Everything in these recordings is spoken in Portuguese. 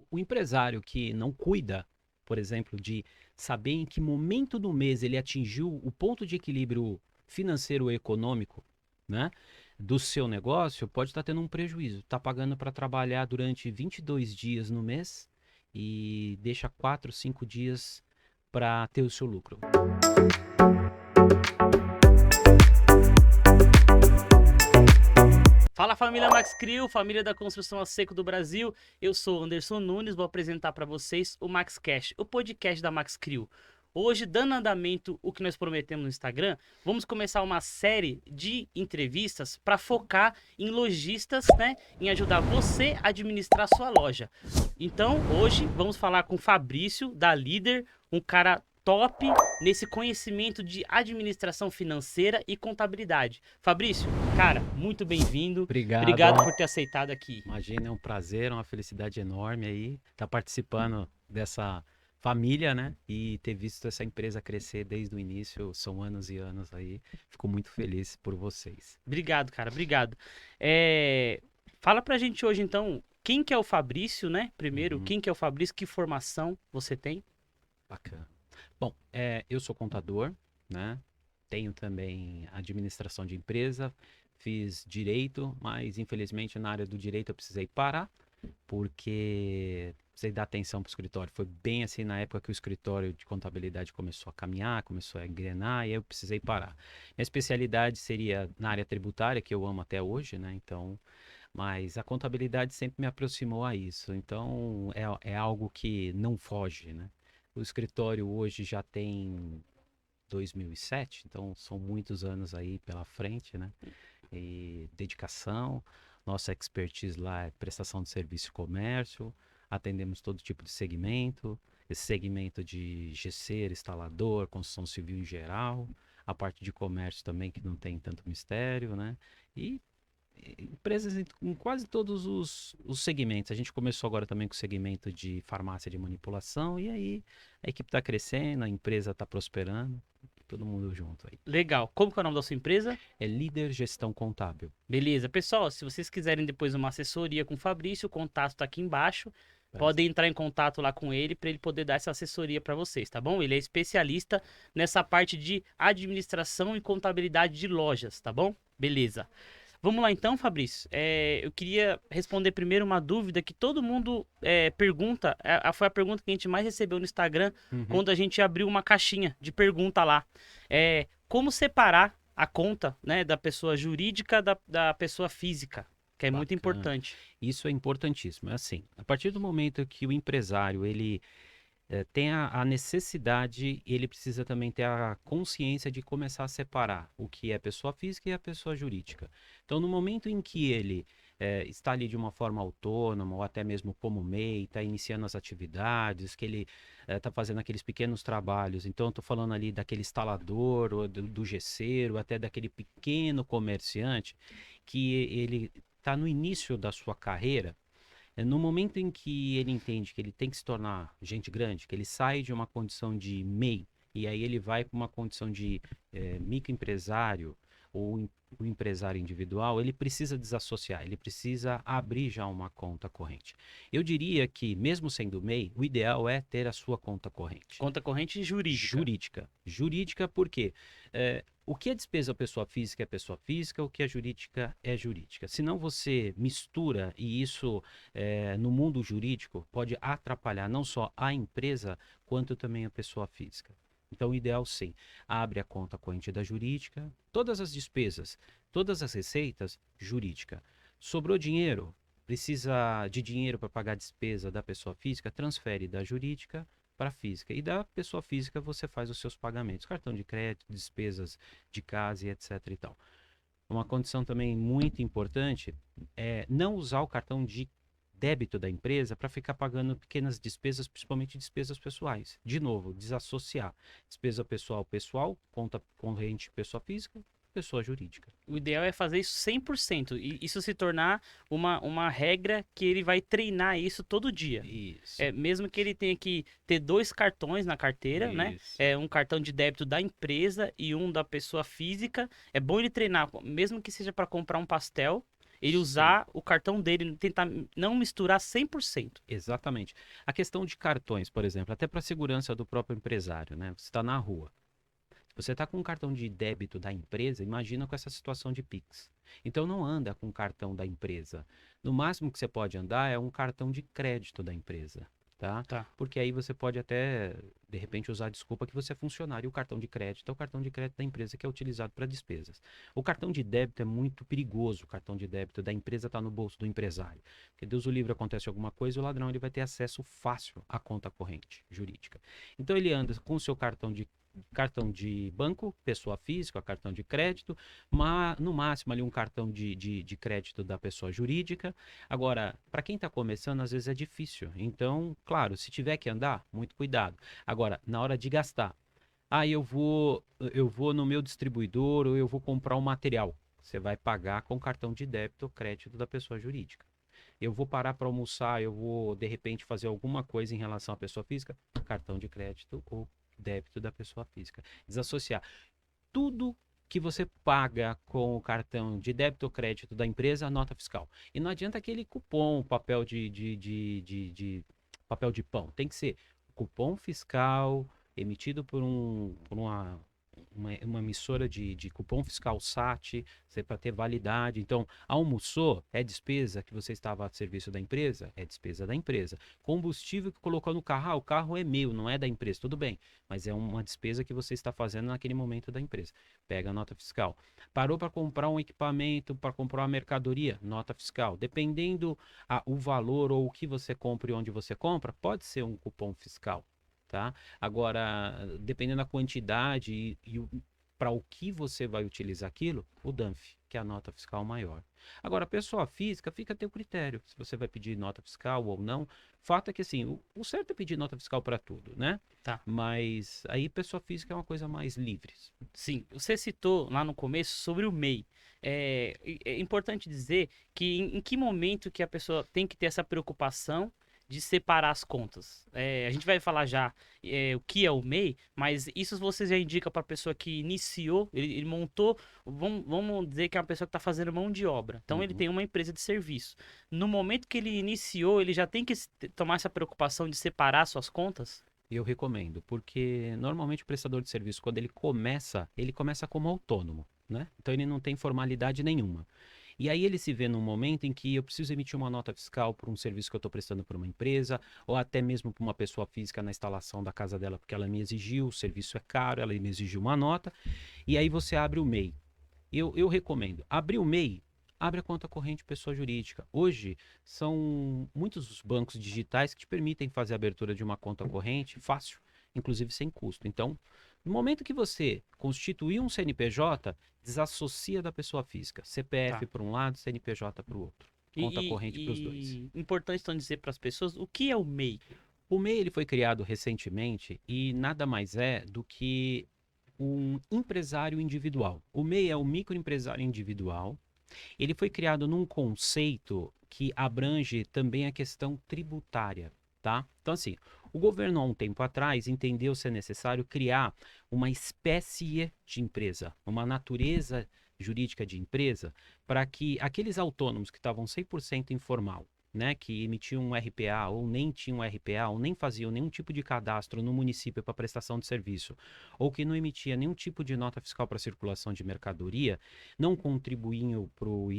o empresário que não cuida, por exemplo, de saber em que momento do mês ele atingiu o ponto de equilíbrio financeiro e econômico, né, do seu negócio, pode estar tendo um prejuízo. Está pagando para trabalhar durante 22 dias no mês e deixa 4, 5 dias para ter o seu lucro. Fala família Max Crio, família da construção a seco do Brasil. Eu sou Anderson Nunes, vou apresentar para vocês o Max Cash, o podcast da Max Crio. Hoje, dando andamento o que nós prometemos no Instagram, vamos começar uma série de entrevistas para focar em lojistas, né, em ajudar você a administrar sua loja. Então, hoje vamos falar com o Fabrício da Líder, um cara top nesse conhecimento de administração financeira e contabilidade. Fabrício, cara, muito bem-vindo. Obrigado. Obrigado por ter aceitado aqui. Imagina, é um prazer, uma felicidade enorme aí estar participando dessa família, né? E ter visto essa empresa crescer desde o início, são anos e anos aí. Fico muito feliz por vocês. Obrigado, cara, obrigado. Fala pra gente hoje, então, quem que é o Fabrício, né? Primeiro, quem que é o Fabrício, que formação você tem? Bacana. Bom, eu sou contador, né? Tenho também administração de empresa, fiz direito, mas infelizmente na área do direito eu precisei parar, porque precisei dar atenção para o escritório. Foi bem assim na época que o escritório de contabilidade começou a caminhar, começou a engrenar, e aí eu precisei parar. Minha especialidade seria na área tributária, que eu amo até hoje, né? Então, mas a contabilidade sempre me aproximou a isso. Então, é algo que não foge, né? O escritório hoje já tem 2007, então são muitos anos aí pela frente, né? E dedicação, nossa expertise lá é prestação de serviço e comércio, atendemos todo tipo de segmento, esse segmento de gesseiro, instalador, construção civil em geral, a parte de comércio também que não tem tanto mistério, né? E empresas em quase todos os segmentos. A gente começou agora também com o segmento de farmácia de manipulação, e aí a equipe está crescendo, a empresa está prosperando, todo mundo junto aí. Legal. Como que é o nome da sua empresa? É Líder Gestão Contábil. Beleza. Pessoal, se vocês quiserem depois uma assessoria com o Fabrício, o contato tá aqui embaixo. Podem entrar em contato lá com ele para ele poder dar essa assessoria para vocês, tá bom? Ele é especialista nessa parte de administração e contabilidade de lojas, tá bom? Beleza. Vamos lá então, Fabrício. Eu queria responder primeiro uma dúvida que todo mundo pergunta. Foi a pergunta que a gente mais recebeu no Instagram quando a gente abriu uma caixinha de pergunta lá. Como separar a conta, né, da pessoa jurídica da pessoa física? Que é muito importante. Isso é importantíssimo. É assim, a partir do momento que o empresário ele tem a necessidade, ele precisa também ter a consciência de começar a separar o que é pessoa física e a pessoa jurídica. Então, no momento em que ele está ali de uma forma autônoma, ou até mesmo como MEI, está iniciando as atividades, que ele está fazendo aqueles pequenos trabalhos. Então, estou falando ali daquele instalador, ou do gesseiro, até daquele pequeno comerciante, que ele está no início da sua carreira. No momento em que ele entende que ele tem que se tornar gente grande, que ele sai de uma condição de MEI e aí ele vai para uma condição de microempresário ou o empresário individual, ele precisa desassociar, ele precisa abrir já uma conta corrente. Eu diria que, mesmo sendo MEI, o ideal é ter a sua conta corrente. Conta corrente jurídica. Jurídica porque o que é despesa pessoa física é pessoa física, o que é jurídica é jurídica. Senão você mistura, e isso no mundo jurídico pode atrapalhar não só a empresa, quanto também a pessoa física. Então, o ideal sim, abre a conta corrente da jurídica, todas as despesas, todas as receitas, jurídica. Sobrou dinheiro, precisa de dinheiro para pagar a despesa da pessoa física, transfere da jurídica para a física. E da pessoa física você faz os seus pagamentos, cartão de crédito, despesas de casa e etc e tal. Uma condição também muito importante é não usar o cartão de débito da empresa para ficar pagando pequenas despesas, principalmente despesas pessoais. De novo, desassociar. Despesa pessoal, conta corrente pessoa física, pessoa jurídica. O ideal é fazer isso 100% e isso se tornar uma regra que ele vai treinar isso todo dia. Isso. Mesmo que ele tenha que ter 2 cartões na carteira, né? Um cartão de débito da empresa e um da pessoa física. É bom ele treinar, mesmo que seja para comprar um pastel. ele Sim. usar o cartão dele, tentar não misturar 100%. Exatamente. A questão de cartões, por exemplo, até para a segurança do próprio empresário, né? Você está na rua. Você está com um cartão de débito da empresa, imagina com essa situação de Pix. Então não anda com o cartão da empresa. No máximo que você pode andar é um cartão de crédito da empresa, tá? Tá. Porque aí você pode até, de repente, usar a desculpa que você é funcionário e o cartão de crédito é o cartão de crédito da empresa que é utilizado para despesas. O cartão de débito é muito perigoso, o cartão de débito da empresa está no bolso do empresário. Porque Deus o livre, acontece alguma coisa, o ladrão ele vai ter acesso fácil à conta corrente jurídica. Então ele anda com o seu cartão de banco, pessoa física, cartão de crédito, no máximo ali um cartão de crédito da pessoa jurídica. Agora, para quem está começando, às vezes é difícil. Então, claro, se tiver que andar, muito cuidado. Agora, na hora de gastar, eu vou no meu distribuidor ou eu vou comprar um material. Você vai pagar com cartão de débito ou crédito da pessoa jurídica. Eu vou parar para almoçar, eu vou de repente fazer alguma coisa em relação à pessoa física, cartão de crédito ou débito da pessoa física. Desassociar tudo que você paga com o cartão de débito ou crédito da empresa, nota fiscal. E não adianta aquele cupom, papel papel de pão. Tem que ser cupom fiscal emitido por uma emissora de cupom fiscal SAT, para ter validade. Então, almoçou, é despesa que você estava a serviço da empresa? É despesa da empresa. Combustível que colocou no carro, o carro é meu, não é da empresa, tudo bem, mas é uma despesa que você está fazendo naquele momento da empresa. Pega a nota fiscal. Parou para comprar um equipamento, para comprar uma mercadoria, nota fiscal. Dependendo o valor ou o que você compra e onde você compra, pode ser um cupom fiscal. Tá? Agora, dependendo da quantidade para o que você vai utilizar aquilo, o DANF, que é a nota fiscal maior. Agora, a pessoa física fica a teu critério, se você vai pedir nota fiscal ou não. Fato é que, assim, o certo é pedir nota fiscal para tudo, né? Tá. Mas aí pessoa física é uma coisa mais livre. Sim, você citou lá no começo sobre o MEI. É importante dizer que em que momento que a pessoa tem que ter essa preocupação de separar as contas. A gente vai falar já o que é o MEI, mas isso você já indica para a pessoa que iniciou, ele montou, vamos dizer que é uma pessoa que está fazendo mão de obra. Então ele Uhum. tem uma empresa de serviço. No momento que ele iniciou, ele já tem que tomar essa preocupação de separar suas contas? Eu recomendo, porque normalmente o prestador de serviço, quando ele começa como autônomo, né? Então ele não tem formalidade nenhuma. E aí ele se vê num momento em que eu preciso emitir uma nota fiscal por um serviço que eu estou prestando para uma empresa, ou até mesmo para uma pessoa física na instalação da casa dela, porque ela me exigiu, o serviço é caro, ela me exigiu uma nota, e aí você abre o MEI. Eu recomendo. Abrir o MEI, abre a conta corrente pessoa jurídica. Hoje, são muitos os bancos digitais que te permitem fazer a abertura de uma conta corrente fácil, inclusive sem custo. Então, no momento que você constituir um CNPJ, desassocia da pessoa física. CPF Tá. para um lado, CNPJ para o outro. Conta corrente para os dois. Importante então dizer para as pessoas o que é o MEI. O MEI ele foi criado recentemente e nada mais é do que um empresário individual. O MEI é o microempresário individual. Ele foi criado num conceito que abrange também a questão tributária, tá? Então, assim, o governo há um tempo atrás entendeu ser necessário criar uma espécie de empresa, uma natureza jurídica de empresa, para que aqueles autônomos que estavam 100% informal, né, que emitiam um RPA ou nem tinham um RPA ou nem faziam nenhum tipo de cadastro no município para prestação de serviço, ou que não emitia nenhum tipo de nota fiscal para circulação de mercadoria, não contribuíam para o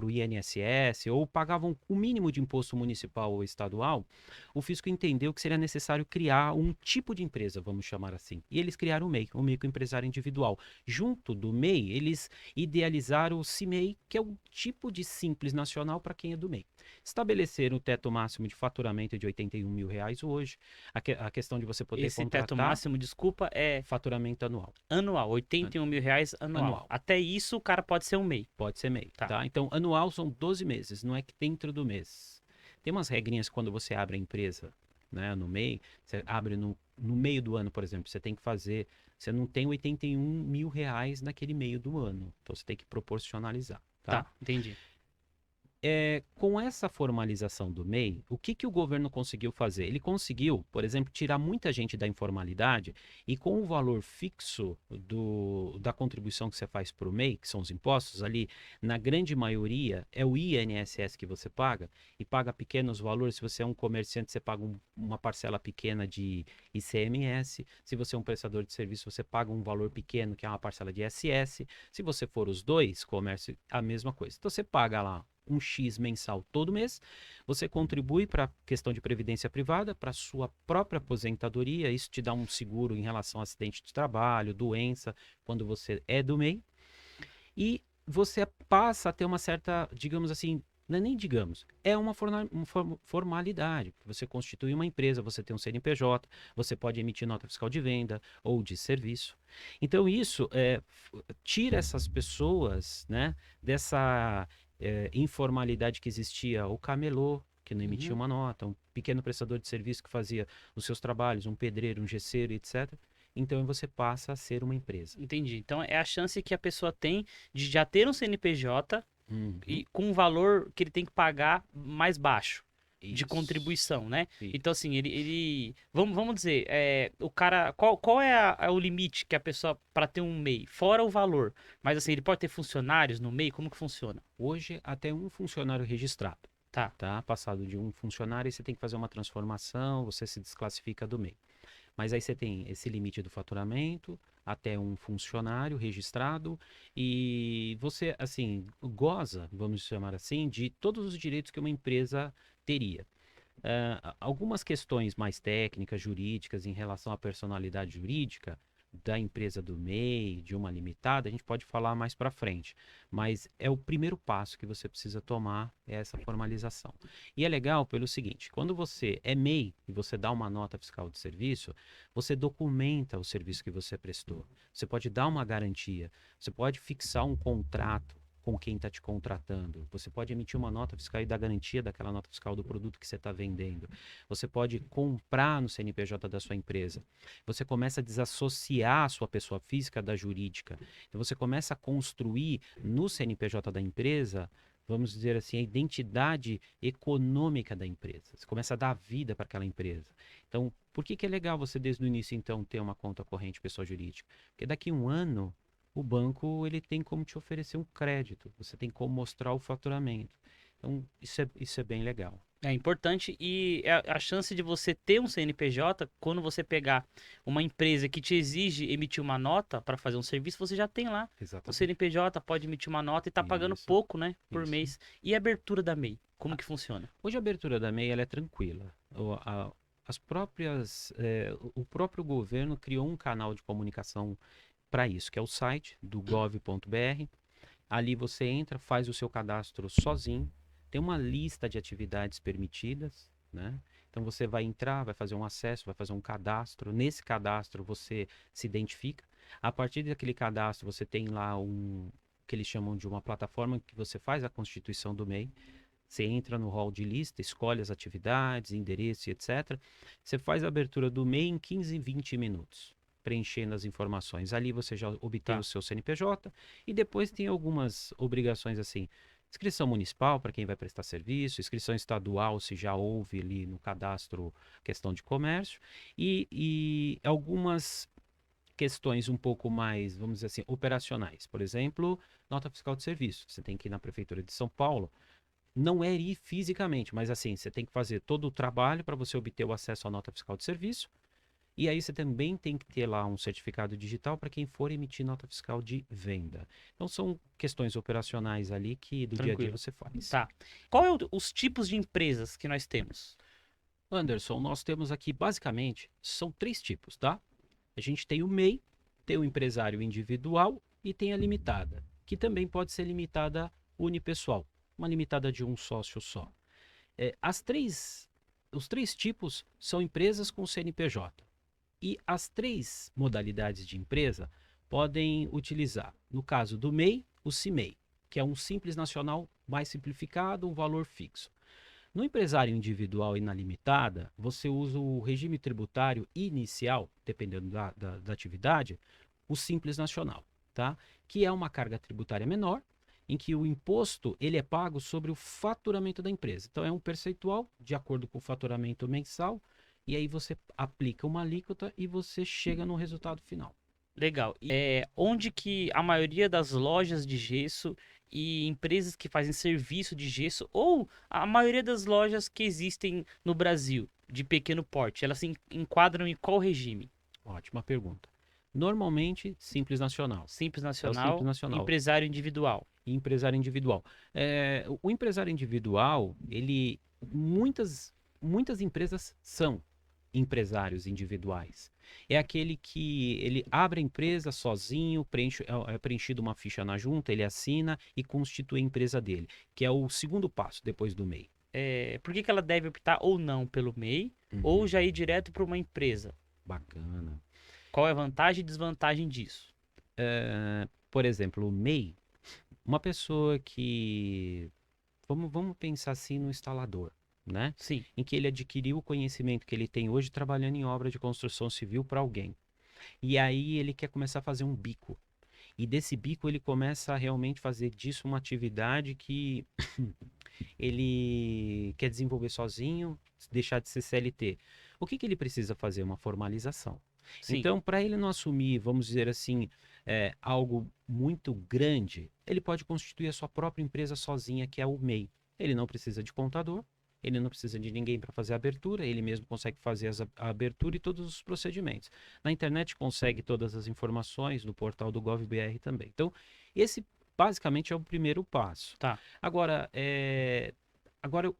INSS ou pagavam o mínimo de imposto municipal ou estadual, o fisco entendeu que seria necessário criar um tipo de empresa, vamos chamar assim. E eles criaram o MEI, o microempresário individual. Junto do MEI, eles idealizaram o CIMEI, que é o tipo de simples nacional para quem é do MEI. Estabeleceram o teto máximo de faturamento de R$ 81.000 hoje. A questão de você poder Esse contratar teto máximo, desculpa, é faturamento anual. anual, R$ 81.000 anual. Anual. Até isso o cara pode ser um MEI. Pode ser MEI, Tá. tá? Então, anual são 12 meses, não é que dentro do mês. Tem umas regrinhas quando você abre a empresa, né, no MEI, você abre no meio do ano, por exemplo, você tem que fazer, você não tem R$ 81.000 naquele meio do ano, então você tem que proporcionalizar, tá? Tá, entendi. Com essa formalização do MEI, o que o governo conseguiu fazer? Ele conseguiu, por exemplo, tirar muita gente da informalidade e com o valor fixo da contribuição que você faz para o MEI, que são os impostos, ali, na grande maioria, é o INSS que você paga e paga pequenos valores. Se você é um comerciante, você paga uma parcela pequena de ICMS. Se você é um prestador de serviço, você paga um valor pequeno, que é uma parcela de ISS. Se você for os dois, comércio, a mesma coisa. Então você paga lá um X mensal todo mês, você contribui para a questão de previdência privada, para a sua própria aposentadoria, isso te dá um seguro em relação a acidente de trabalho, doença, quando você é do MEI, e você passa a ter uma certa, digamos assim, não é nem digamos, é uma formalidade. Você constitui uma empresa, você tem um CNPJ, você pode emitir nota fiscal de venda ou de serviço. Então isso tira essas pessoas, né, dessa informalidade que existia, o camelô, que não emitia uma nota, um pequeno prestador de serviço que fazia os seus trabalhos, um pedreiro, um gesseiro, etc. Então você passa a ser uma empresa. Entendi. Então é a chance que a pessoa tem de já ter um CNPJ e Uhum. com um valor que ele tem que pagar mais baixo de Isso. contribuição, né? Isso. Então, assim, vamos dizer, o cara, qual é o limite que a pessoa, para ter um MEI? Fora o valor, mas assim, ele pode ter funcionários no MEI? Como que funciona? Hoje, até um funcionário registrado. Tá. Tá? Passado de um funcionário, aí você tem que fazer uma transformação, você se desclassifica do MEI. Mas aí você tem esse limite do faturamento, até um funcionário registrado, e você, assim, goza, vamos chamar assim, de todos os direitos que uma empresa teria. Algumas questões mais técnicas, jurídicas, em relação à personalidade jurídica da empresa do MEI, de uma limitada, a gente pode falar mais para frente. Mas é o primeiro passo que você precisa tomar, é essa formalização. E é legal pelo seguinte, quando você é MEI e você dá uma nota fiscal de serviço, você documenta o serviço que você prestou. Você pode dar uma garantia, você pode fixar um contrato com quem está te contratando. Você pode emitir uma nota fiscal e dar garantia daquela nota fiscal do produto que você está vendendo. Você pode comprar no CNPJ da sua empresa. Você começa a desassociar a sua pessoa física da jurídica. Então você começa a construir no CNPJ da empresa, vamos dizer assim, a identidade econômica da empresa. Você começa a dar vida para aquela empresa. Então, por que é legal você desde o início então ter uma conta corrente pessoa jurídica? Porque daqui a um ano o banco ele tem como te oferecer um crédito, você tem como mostrar o faturamento. Então, isso é bem legal. É importante e a chance de você ter um CNPJ, quando você pegar uma empresa que te exige emitir uma nota para fazer um serviço, você já tem lá. O Exatamente. CNPJ pode emitir uma nota e tá pagando Isso, pouco, né, por isso. mês. E a abertura da MEI, como que funciona? Hoje a abertura da MEI ela é tranquila. As próprias, o próprio governo criou um canal de comunicação para isso, que é o site do gov.br. Ali você entra, faz o seu cadastro sozinho, tem uma lista de atividades permitidas, né? Então você vai entrar, vai fazer um acesso, vai fazer um cadastro. Nesse cadastro você se identifica. A partir daquele cadastro você tem lá que eles chamam de uma plataforma que você faz a constituição do MEI. Você entra no hall de lista, escolhe as atividades, endereço e etc. Você faz a abertura do MEI em 15, 20 minutos, preenchendo as informações. Ali você já obtém o seu CNPJ e depois tem algumas obrigações assim. Inscrição municipal para quem vai prestar serviço, inscrição estadual se já houve ali no cadastro questão de comércio e algumas questões um pouco mais, vamos dizer assim, operacionais. Por exemplo, nota fiscal de serviço. Você tem que ir na Prefeitura de São Paulo, não é ir fisicamente, mas assim, você tem que fazer todo o trabalho para você obter o acesso à nota fiscal de serviço. E aí você também tem que ter lá um certificado digital para quem for emitir nota fiscal de venda. Então são questões operacionais ali que do dia a dia você faz. Tá. Qual é os tipos de empresas que nós temos? Anderson, nós temos aqui basicamente, são 3 tipos, tá? A gente tem o MEI, tem o empresário individual e tem a limitada, que também pode ser limitada unipessoal, uma limitada de um sócio só. Os 3 tipos são empresas com CNPJ. E as 3 modalidades de empresa podem utilizar, no caso do MEI, o CIMEI, que é um Simples Nacional mais simplificado, um valor fixo. No empresário individual e na limitada, você usa o regime tributário inicial, dependendo da atividade, o Simples Nacional, tá? Que é uma carga tributária menor em que o imposto ele é pago sobre o faturamento da empresa. Então é um percentual de acordo com o faturamento mensal, e aí você aplica uma alíquota e você chega no resultado final. Legal. E, onde que a maioria das lojas de gesso e empresas que fazem serviço de gesso, ou a maioria das lojas que existem no Brasil, de pequeno porte, elas se enquadram em qual regime? Ótima pergunta. Normalmente, Simples Nacional. Simples É o Simples Nacional, Nacional. empresário individual. E empresário individual. O empresário individual, muitas empresas são empresários individuais. É aquele que ele abre a empresa sozinho, é preenchido uma ficha na junta, ele assina e constitui a empresa dele, que é o segundo passo depois do MEI. Por que ela deve optar ou não pelo MEI, ou já ir direto para uma empresa? Bacana. Qual é a vantagem e desvantagem disso? Por exemplo, o MEI, uma pessoa que... Vamos pensar assim no instalador, né? Sim. Em que ele adquiriu o conhecimento que ele tem hoje trabalhando em obra de construção civil para alguém. E aí ele quer começar a fazer um bico. E desse bico ele começa a realmente fazer disso uma atividade que ele quer desenvolver sozinho, deixar de ser CLT. O que ele precisa fazer? Uma formalização. Sim. Então, para ele não assumir, vamos dizer assim, algo muito grande, ele pode constituir a sua própria empresa sozinha, que é o MEI. Ele não precisa de contador, ele não precisa de ninguém para fazer a abertura, ele mesmo consegue fazer a abertura e todos os procedimentos. Na internet consegue todas as informações, no portal do GovBR também. Então, esse basicamente é o primeiro passo. Tá. Agora,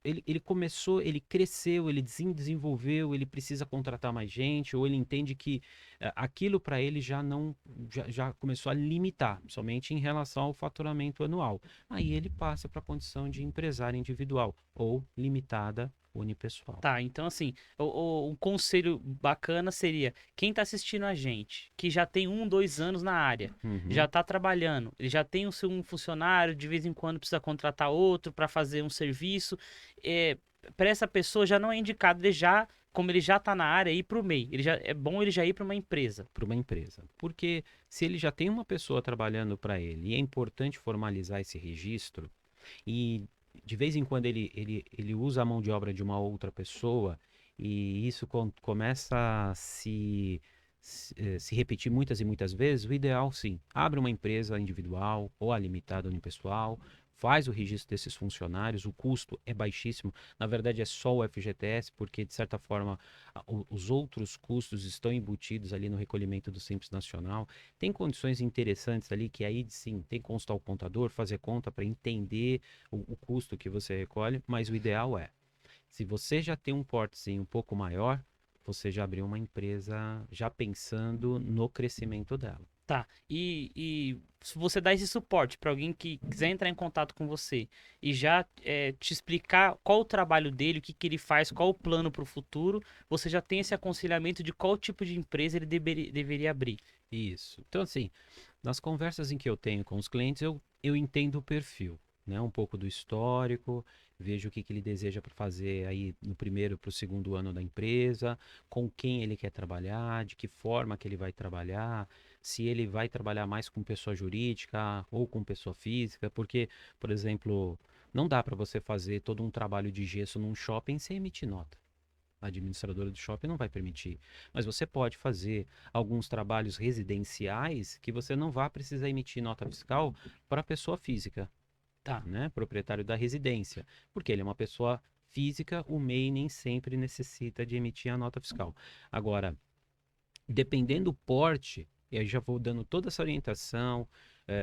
ele começou, ele cresceu, ele desenvolveu, ele precisa contratar mais gente, ou ele entende que aquilo para ele já começou a limitar, somente em relação ao faturamento anual. Aí ele passa para a condição de empresário individual ou limitada unipessoal. Tá, então assim, um conselho bacana seria, quem tá assistindo a gente, que já tem 2 anos na área, já tá trabalhando, ele já tem um funcionário, de vez em quando precisa contratar outro para fazer um serviço, para essa pessoa já não é indicado, como ele já tá na área, ir pro MEI, é bom ele já ir para uma empresa. Para uma empresa, porque se ele já tem uma pessoa trabalhando para ele, e é importante formalizar esse registro, e de vez em quando ele usa a mão de obra de uma outra pessoa e isso começa a se repetir muitas e muitas vezes, o ideal sim, abre uma empresa individual ou a limitada unipessoal, faz o registro desses funcionários, o custo é baixíssimo, na verdade é só o FGTS, porque de certa forma os outros custos estão embutidos ali no recolhimento do Simples Nacional. Tem condições interessantes ali que aí sim tem que constar o contador, fazer conta para entender o custo que você recolhe, mas o ideal é, se você já tem um portezinho um pouco maior, você já abriu uma empresa já pensando no crescimento dela. Tá, e se você dá esse suporte para alguém que quiser entrar em contato com você e já te explicar qual o trabalho dele, o que ele faz, qual o plano para o futuro, você já tem esse aconselhamento de qual tipo de empresa ele deveria abrir. Isso. Então, assim, nas conversas em que eu tenho com os clientes, eu entendo o perfil, né? Um pouco do histórico, vejo o que ele deseja para fazer aí no primeiro para o segundo ano da empresa, com quem ele quer trabalhar, de que forma que ele vai trabalhar, se ele vai trabalhar mais com pessoa jurídica ou com pessoa física, porque, por exemplo, não dá para você fazer todo um trabalho de gesso num shopping sem emitir nota. A administradora do shopping não vai permitir. Mas você pode fazer alguns trabalhos residenciais que você não vai precisar emitir nota fiscal para a pessoa física, Tá. né? Proprietário da residência. Porque ele é uma pessoa física, o MEI nem sempre necessita de emitir a nota fiscal. Agora, dependendo do porte, e aí já vou dando toda essa orientação,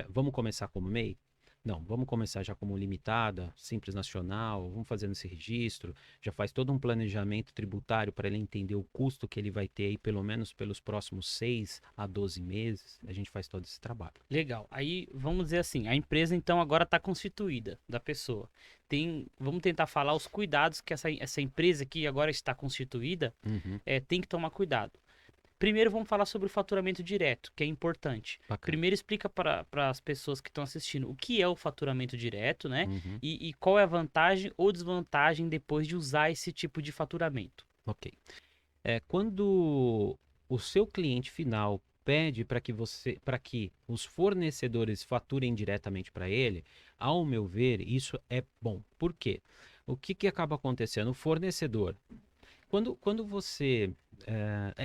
vamos começar como MEI? Não, vamos começar já como limitada, Simples Nacional, vamos fazendo esse registro, já faz todo um planejamento tributário para ele entender o custo que ele vai ter aí, pelo menos pelos próximos 6 a 12 meses, a gente faz todo esse trabalho. Legal. Aí, vamos dizer assim, a empresa então agora está constituída da pessoa. Vamos tentar falar os cuidados que essa empresa que agora está constituída tem que tomar cuidado. Primeiro vamos falar sobre o faturamento direto, que é importante. Bacana. Primeiro explica para as pessoas que estão assistindo o que é o faturamento direto, né? E qual é a vantagem ou desvantagem depois de usar esse tipo de faturamento. Ok. Quando o seu cliente final pede para que os fornecedores faturem diretamente para ele, ao meu ver, isso é bom. Por quê? O que que acaba acontecendo? O fornecedor, quando você.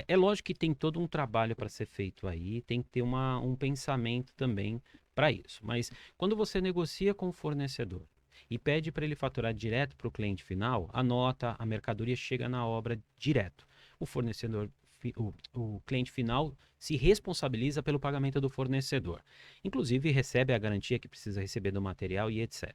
É lógico que tem todo um trabalho para ser feito aí, tem que ter um pensamento também para isso. Mas quando você negocia com o fornecedor e pede para ele faturar direto para o cliente final, a nota, a mercadoria chega na obra direto. O fornecedor, o cliente final se responsabiliza pelo pagamento do fornecedor. Inclusive recebe a garantia que precisa receber do material e etc.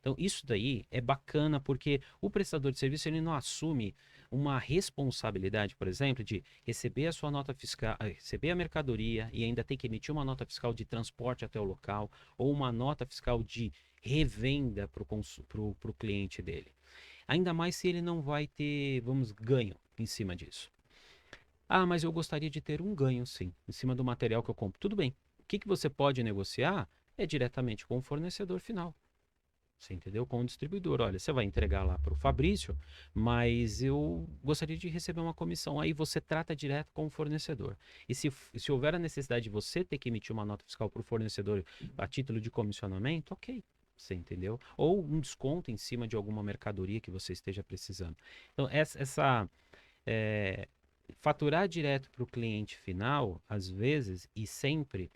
Então, isso daí é bacana porque o prestador de serviço ele não assume uma responsabilidade, por exemplo, de receber a sua nota fiscal, receber a mercadoria e ainda ter que emitir uma nota fiscal de transporte até o local ou uma nota fiscal de revenda para o cliente dele. Ainda mais se ele não vai ter, vamos, ganho em cima disso. Ah, mas eu gostaria de ter um ganho, sim, em cima do material que eu compro. Tudo bem. O que você pode negociar é diretamente com o fornecedor final. Você entendeu? Com o distribuidor. Olha, você vai entregar lá para o Fabrício, mas eu gostaria de receber uma comissão. Aí você trata direto com o fornecedor. E se houver a necessidade de você ter que emitir uma nota fiscal para o fornecedor a título de comissionamento, ok. Você entendeu? Ou um desconto em cima de alguma mercadoria que você esteja precisando. Então, é, faturar direto para o cliente final, às vezes e sempre,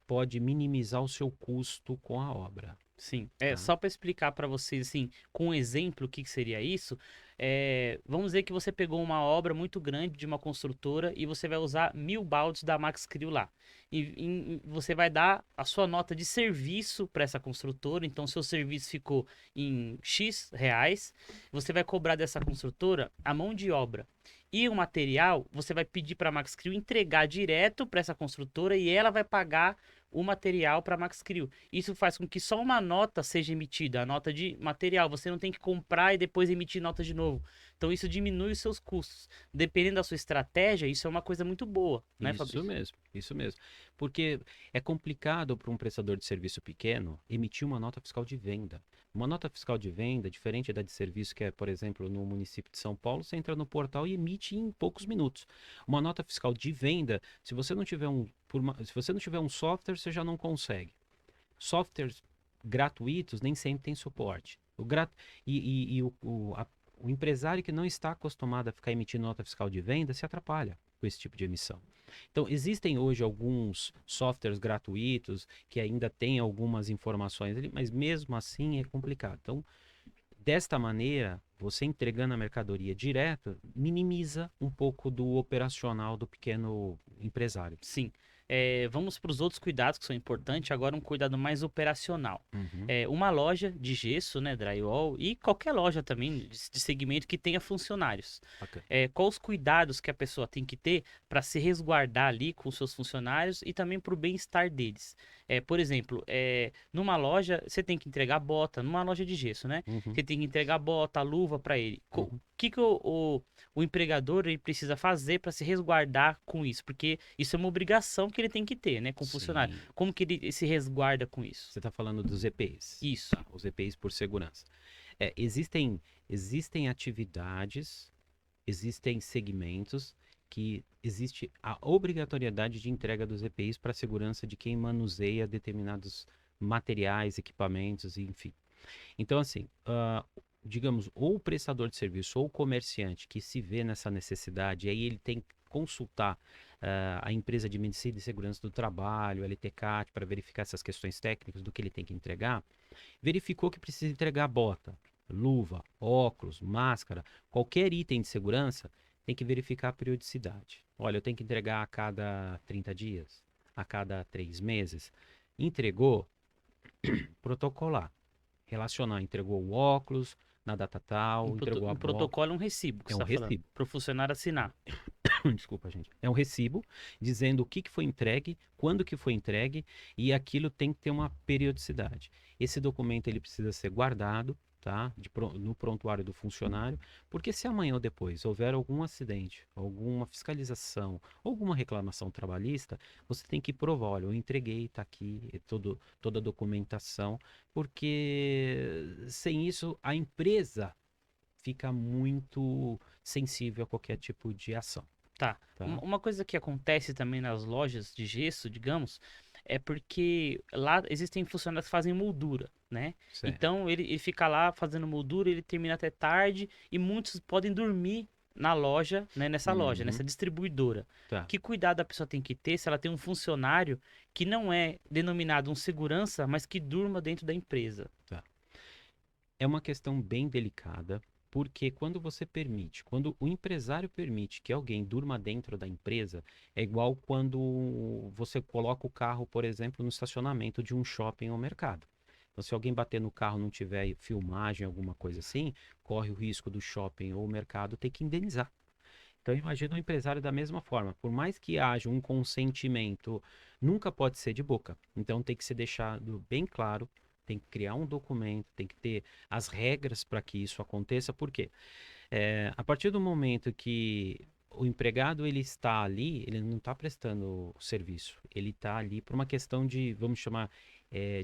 pode minimizar o seu custo com a obra. Sim, Tá? só para explicar para vocês, assim, com um exemplo, o que que seria isso, vamos dizer que você pegou uma obra muito grande de uma construtora e você vai usar 1.000 baldes da Max Crio lá. E você vai dar a sua nota de serviço para essa construtora, então seu serviço ficou em X reais, você vai cobrar dessa construtora a mão de obra. E o material, você vai pedir para a Max Crio entregar direto para essa construtora e ela vai pagar o material para a Max Crio. Isso faz com que só uma nota seja emitida, a nota de material. Você não tem que comprar e depois emitir nota de novo. Então isso diminui os seus custos. Dependendo da sua estratégia, isso é uma coisa muito boa, né, Isso Fabrício? mesmo, isso mesmo. Porque é complicado para um prestador de serviço pequeno emitir uma nota fiscal de venda. Uma nota fiscal de venda, diferente da de serviço, que é, por exemplo, no município de São Paulo, você entra no portal e emite em poucos minutos. Uma nota fiscal de venda, se você não tiver se você não tiver um software, você já não consegue. Softwares gratuitos nem sempre têm suporte. O empresário que não está acostumado a ficar emitindo nota fiscal de venda se atrapalha com esse tipo de emissão. Então, existem hoje alguns softwares gratuitos que ainda têm algumas informações ali, mas mesmo assim é complicado. Então, desta maneira, você entregando a mercadoria direto, minimiza um pouco do operacional do pequeno empresário. Sim. Vamos para os outros cuidados que são importantes. Agora, um cuidado mais operacional. Uhum. Uma loja de gesso, né, drywall, e qualquer loja também de segmento que tenha funcionários. Bacana. Quais os cuidados que a pessoa tem que ter para se resguardar ali com seus funcionários e também para o bem-estar deles? Por exemplo, numa loja, você tem que entregar bota, numa loja de gesso, né? Uhum. Você tem que entregar bota, luva para ele. O Uhum. que que o empregador ele precisa fazer para se resguardar com isso? Porque isso é uma obrigação que ele tem que ter, né, com o funcionário. Sim. Como que ele se resguarda com isso? Você está falando dos EPIs, Isso. tá? Os EPIs por segurança. Existem atividades, existem segmentos que existe a obrigatoriedade de entrega dos EPIs para a segurança de quem manuseia determinados materiais, equipamentos, enfim. Então, assim, digamos, ou o prestador de serviço ou o comerciante que se vê nessa necessidade, aí ele tem que consultar a empresa de medicina e segurança do trabalho, a LTCAT, para verificar essas questões técnicas do que ele tem que entregar, verificou que precisa entregar bota, luva, óculos, máscara, qualquer item de segurança, tem que verificar a periodicidade. Olha, eu tenho que entregar a cada 30 dias, a cada 3 meses. Entregou, protocolar. Relacionar, entregou o óculos na data tal, entregou a Um bota. protocolo é um recibo que É você um está falando, recibo. para o funcionário assinar. Desculpa, gente. É um recibo dizendo o que que foi entregue, quando que foi entregue e aquilo tem que ter uma periodicidade. Esse documento ele precisa ser guardado, tá? No prontuário do funcionário, porque se amanhã ou depois houver algum acidente, alguma fiscalização, alguma reclamação trabalhista, você tem que provar, olha, eu entreguei, está aqui toda a documentação, porque sem isso a empresa fica muito sensível a qualquer tipo de ação. Tá. tá? Uma coisa que acontece também nas lojas de gesso, digamos, é porque lá existem funcionários que fazem moldura, né? Certo. Então ele fica lá fazendo moldura, ele termina até tarde e muitos podem dormir na loja, né? Nessa loja, Uhum, nessa distribuidora. tá, Que cuidado a pessoa tem que ter se ela tem um funcionário que não é denominado um segurança, mas que durma dentro da empresa? tá. É uma questão bem delicada, porque quando você permite, quando o empresário permite que alguém durma dentro da empresa, é igual quando você coloca o carro, por exemplo, no estacionamento de um shopping ou mercado. Então, se alguém bater no carro, não tiver filmagem, alguma coisa assim, corre o risco do shopping ou mercado ter que indenizar. Então, imagina o empresário da mesma forma. Por mais que haja um consentimento, nunca pode ser de boca. Então, tem que ser deixado bem claro, tem que criar um documento, tem que ter as regras para que isso aconteça. Por quê? A partir do momento que o empregado ele está ali, ele não está prestando serviço. Ele está ali por uma questão de, vamos chamar,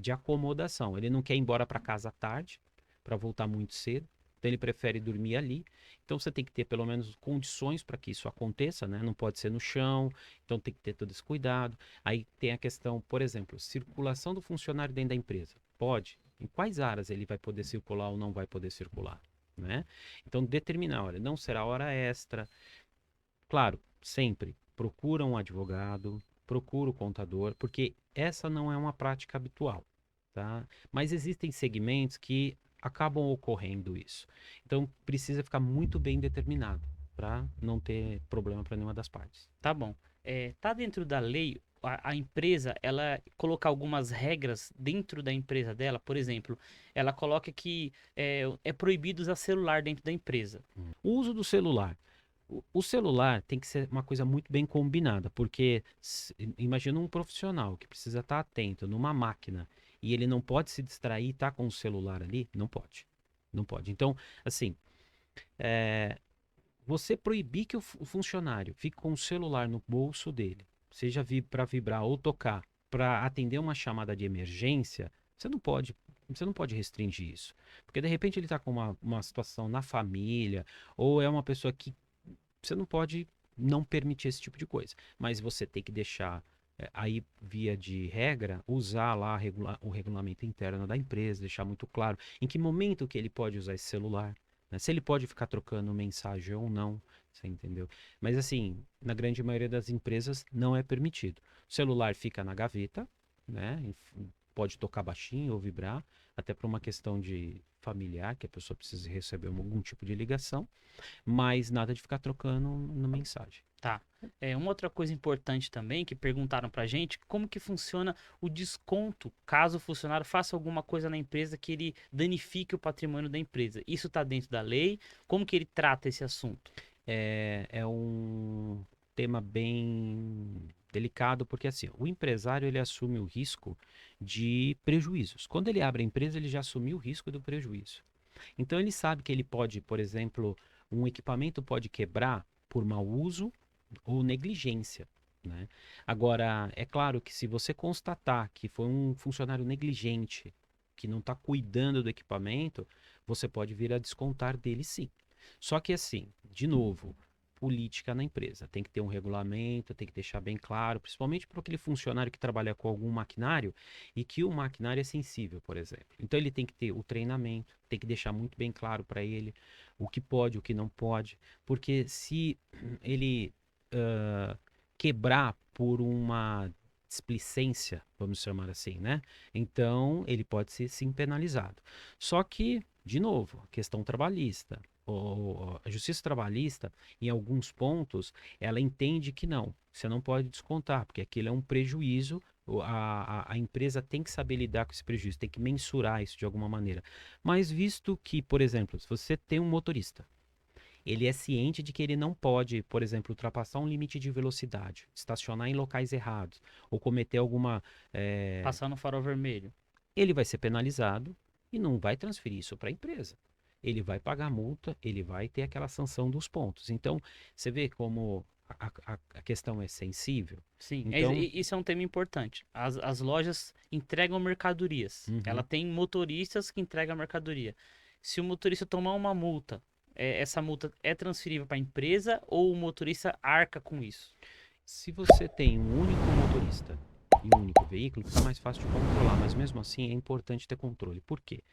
de acomodação. Ele não quer ir embora para casa à tarde, para voltar muito cedo. Então ele prefere dormir ali. Então você tem que ter pelo menos condições para que isso aconteça, né? Não pode ser no chão. Então tem que ter todo esse cuidado. Aí tem a questão, por exemplo, circulação do funcionário dentro da empresa. Pode. Em quais áreas ele vai poder circular ou não vai poder circular, né? Então, determinar, olha, não será hora extra. Claro, sempre procura um advogado, procura o contador, porque essa não é uma prática habitual, tá? Mas existem segmentos que acabam ocorrendo isso. Então, precisa ficar muito bem determinado para não ter problema para nenhuma das partes. Tá bom. Tá dentro da lei a empresa, ela colocar algumas regras dentro da empresa dela, por exemplo, ela coloca que é proibido usar celular dentro da empresa. O uso do celular. O celular tem que ser uma coisa muito bem combinada, porque imagina um profissional que precisa estar atento numa máquina e ele não pode se distrair e tá com o celular ali, não pode. Não pode. Então, assim, é, você proibir que o funcionário fique com o celular no bolso dele, seja para vibrar ou tocar, para atender uma chamada de emergência, você não pode restringir isso. Porque de repente ele está com uma situação na família, ou é uma pessoa que você não pode não permitir esse tipo de coisa. Mas você tem que deixar, aí, via de regra, usar lá o regulamento interno da empresa, deixar muito claro em que momento que ele pode usar esse celular, né? Se ele pode ficar trocando mensagem ou não, você entendeu? Mas assim, na grande maioria das empresas não é permitido. O celular fica na gaveta, né? Pode tocar baixinho ou vibrar, até por uma questão de familiar, que a pessoa precisa receber algum tipo de ligação, mas nada de ficar trocando na mensagem. Tá. Uma outra coisa importante também que perguntaram pra gente, como que funciona o desconto caso o funcionário faça alguma coisa na empresa que ele danifique o patrimônio da empresa. Isso tá dentro da lei? Como que ele trata esse assunto? É um tema bem delicado, porque assim, o empresário ele assume o risco de prejuízos. Quando ele abre a empresa, ele já assumiu o risco do prejuízo. Então ele sabe que ele pode, por exemplo, um equipamento pode quebrar por mau uso ou negligência, né? Agora, é claro que se você constatar que foi um funcionário negligente, que não está cuidando do equipamento, você pode vir a descontar dele sim. Só que assim, de novo, política na empresa. Tem que ter um regulamento, tem que deixar bem claro, principalmente para aquele funcionário que trabalha com algum maquinário e que o maquinário é sensível, por exemplo. Então ele tem que ter o treinamento, tem que deixar muito bem claro para ele o que pode, o que não pode, porque se ele quebrar por uma displicência, vamos chamar assim, né? Então ele pode ser sim penalizado. Só que, de novo, questão trabalhista. A justiça trabalhista, em alguns pontos, ela entende que não, você não pode descontar, porque aquilo é um prejuízo. A empresa tem que saber lidar com esse prejuízo, tem que mensurar isso de alguma maneira. Mas visto que, por exemplo, se você tem um motorista, ele é ciente de que ele não pode, por exemplo, ultrapassar um limite de velocidade, estacionar em locais errados ou cometer alguma. Passar no farol vermelho. Ele vai ser penalizado e não vai transferir isso para a empresa. Ele vai pagar multa, ele vai ter aquela sanção dos pontos. Então, você vê como a questão é sensível. Sim, Então, isso é um tema importante. As lojas entregam mercadorias. Ela uhum, tem motoristas que entregam a mercadoria. Se o motorista tomar uma multa, essa multa é transferível para a empresa ou o motorista arca com isso? Se você tem um único motorista e um único veículo, fica mais fácil de controlar, mas mesmo assim é importante ter controle. Por quê?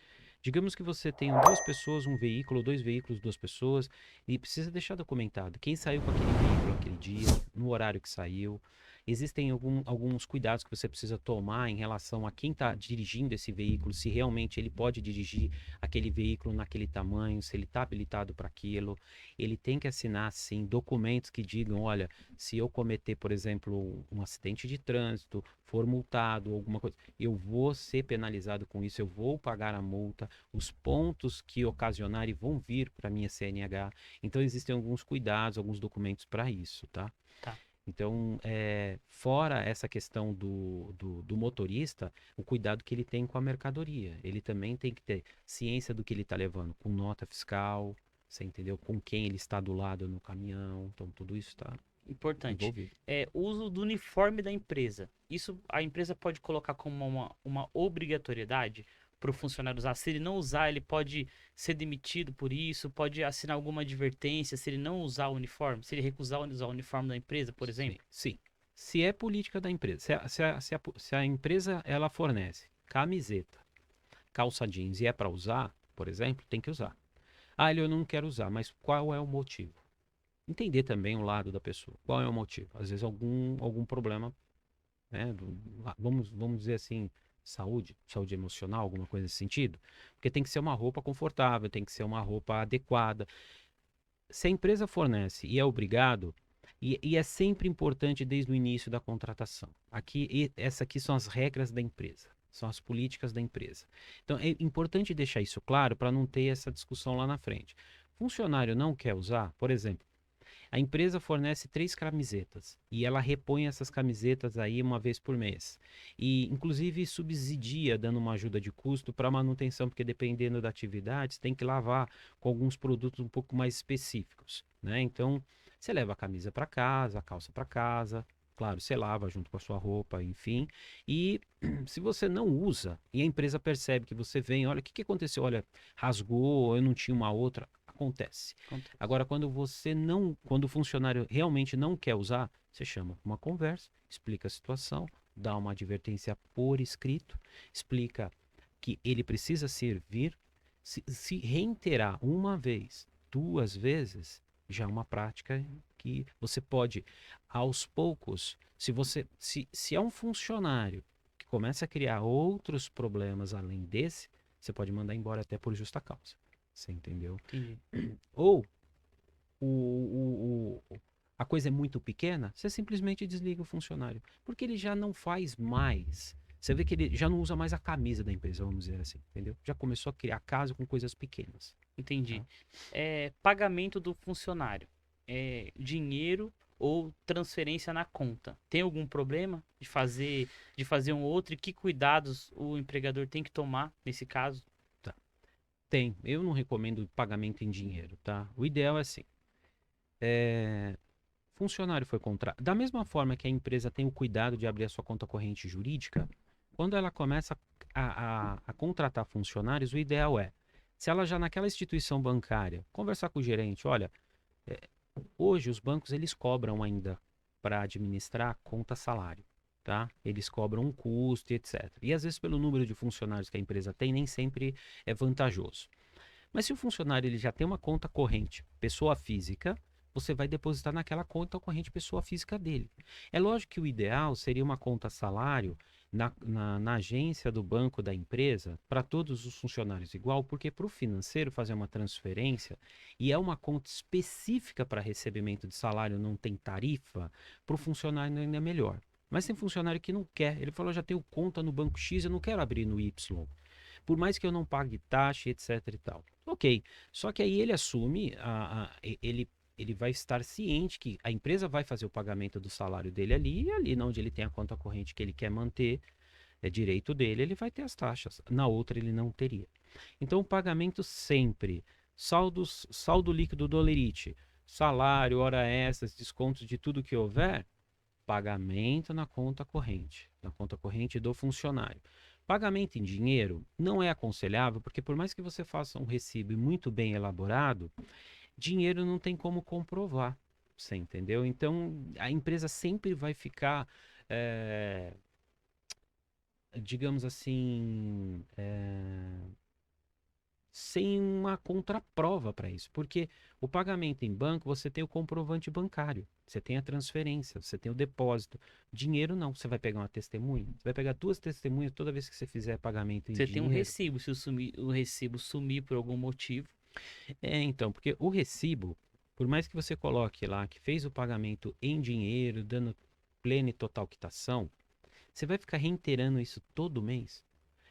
Digamos que você tenha duas pessoas, um veículo, dois veículos, duas pessoas, e precisa deixar documentado quem saiu com aquele veículo aquele dia, no horário que saiu. Existem alguns cuidados que você precisa tomar em relação a quem está dirigindo esse veículo, se realmente ele pode dirigir aquele veículo naquele tamanho, se ele está habilitado para aquilo. Ele tem que assinar, sim, documentos que digam, olha, se eu cometer, por exemplo, um acidente de trânsito, for multado, alguma coisa, eu vou ser penalizado com isso, eu vou pagar a multa, os pontos que ocasionarem vão vir para minha CNH. Então, existem alguns cuidados, alguns documentos para isso, tá? Tá. Então, fora essa questão do motorista, o cuidado que ele tem com a mercadoria. Ele também tem que ter ciência do que ele está levando, com nota fiscal, você entendeu? Com quem ele está do lado no caminhão. Então, tudo isso está Importante. envolvido. Uso do uniforme da empresa. Isso a empresa pode colocar como uma obrigatoriedade para o funcionário usar. Se ele não usar, ele pode ser demitido por isso, pode assinar alguma advertência se ele não usar o uniforme, se ele recusar usar o uniforme da empresa, por exemplo. Sim. Se é política da empresa, se a empresa ela fornece camiseta, calça jeans e é para usar, por exemplo, tem que usar. Ah, eu não quero usar, mas qual é o motivo? Entender também o lado da pessoa. Qual é o motivo? Às vezes algum problema, né? Vamos dizer assim, saúde emocional, alguma coisa nesse sentido. Porque tem que ser uma roupa confortável, tem que ser uma roupa adequada. Se a empresa fornece e é obrigado, e é sempre importante desde o início da contratação. Essa aqui são as regras da empresa, são as políticas da empresa. Então é importante deixar isso claro para não ter essa discussão lá na frente. Funcionário não quer usar, por exemplo, a empresa fornece 3 camisetas e ela repõe essas camisetas aí uma vez por mês. E, inclusive, subsidia, dando uma ajuda de custo para manutenção, porque dependendo da atividade, você tem que lavar com alguns produtos um pouco mais específicos, né? Então, você leva a camisa para casa, a calça para casa. Claro, você lava junto com a sua roupa, enfim. E se você não usa e a empresa percebe que você vem, olha, o que que aconteceu? Olha, rasgou, eu não tinha uma outra. Acontece. Acontece. Agora, quando o funcionário realmente não quer usar, você chama uma conversa, explica a situação, dá uma advertência por escrito, explica que ele precisa servir. Se reiterar uma vez, duas vezes, já é uma prática que você pode, aos poucos, se é um funcionário que começa a criar outros problemas além desse, você pode mandar embora até por justa causa. Você entendeu? Entendi. Ou a coisa é muito pequena, você simplesmente desliga o funcionário. Porque ele já não faz mais. Você vê que ele já não usa mais a camisa da empresa, vamos dizer assim, entendeu? Já começou a criar caso com coisas pequenas. Entendi. Tá? Pagamento do funcionário. Dinheiro ou transferência na conta. Tem algum problema de fazer um outro? E que cuidados o empregador tem que tomar nesse caso? Tá. Tem. Eu não recomendo pagamento em dinheiro, tá? O ideal é assim. Funcionário foi contratado. Da mesma forma que a empresa tem o cuidado de abrir a sua conta corrente jurídica, quando ela começa a contratar funcionários, o ideal é, se ela já naquela instituição bancária, conversar com o gerente, olha, hoje os bancos eles cobram ainda para administrar conta salário, tá? Eles cobram um custo e etc. E às vezes pelo número de funcionários que a empresa tem, nem sempre é vantajoso. Mas se o funcionário ele já tem uma conta corrente, pessoa física, você vai depositar naquela conta corrente pessoa física dele. É lógico que o ideal seria uma conta salário na agência do banco da empresa para todos os funcionários igual, porque para o financeiro fazer uma transferência e é uma conta específica para recebimento de salário, não tem tarifa, para o funcionário ainda é melhor. Mas tem funcionário que não quer. Ele falou, já tenho conta no banco X, eu não quero abrir no Y. Por mais que eu não pague taxa, etc e tal. Ok. Só que aí ele assume, ele vai estar ciente que a empresa vai fazer o pagamento do salário dele ali, e ali onde ele tem a conta corrente que ele quer manter, é direito dele, ele vai ter as taxas. Na outra ele não teria. Então o pagamento sempre, saldo líquido do Olerite, salário, hora extras, descontos de tudo que houver, pagamento na conta corrente do funcionário. Pagamento em dinheiro não é aconselhável, porque por mais que você faça um recibo muito bem elaborado, dinheiro não tem como comprovar, você entendeu? Então, a empresa sempre vai ficar, eh, digamos assim, sem uma contraprova para isso, porque o pagamento em banco você tem o comprovante bancário, você tem a transferência, você tem o depósito. Dinheiro não, você vai pegar uma testemunha, você vai pegar duas testemunhas toda vez que você fizer pagamento em Você tem um dinheiro. recibo, se o recibo sumir por algum motivo. Então, porque o recibo, por mais que você coloque lá que fez o pagamento em dinheiro, dando plena e total quitação, você vai ficar reiterando isso todo mês.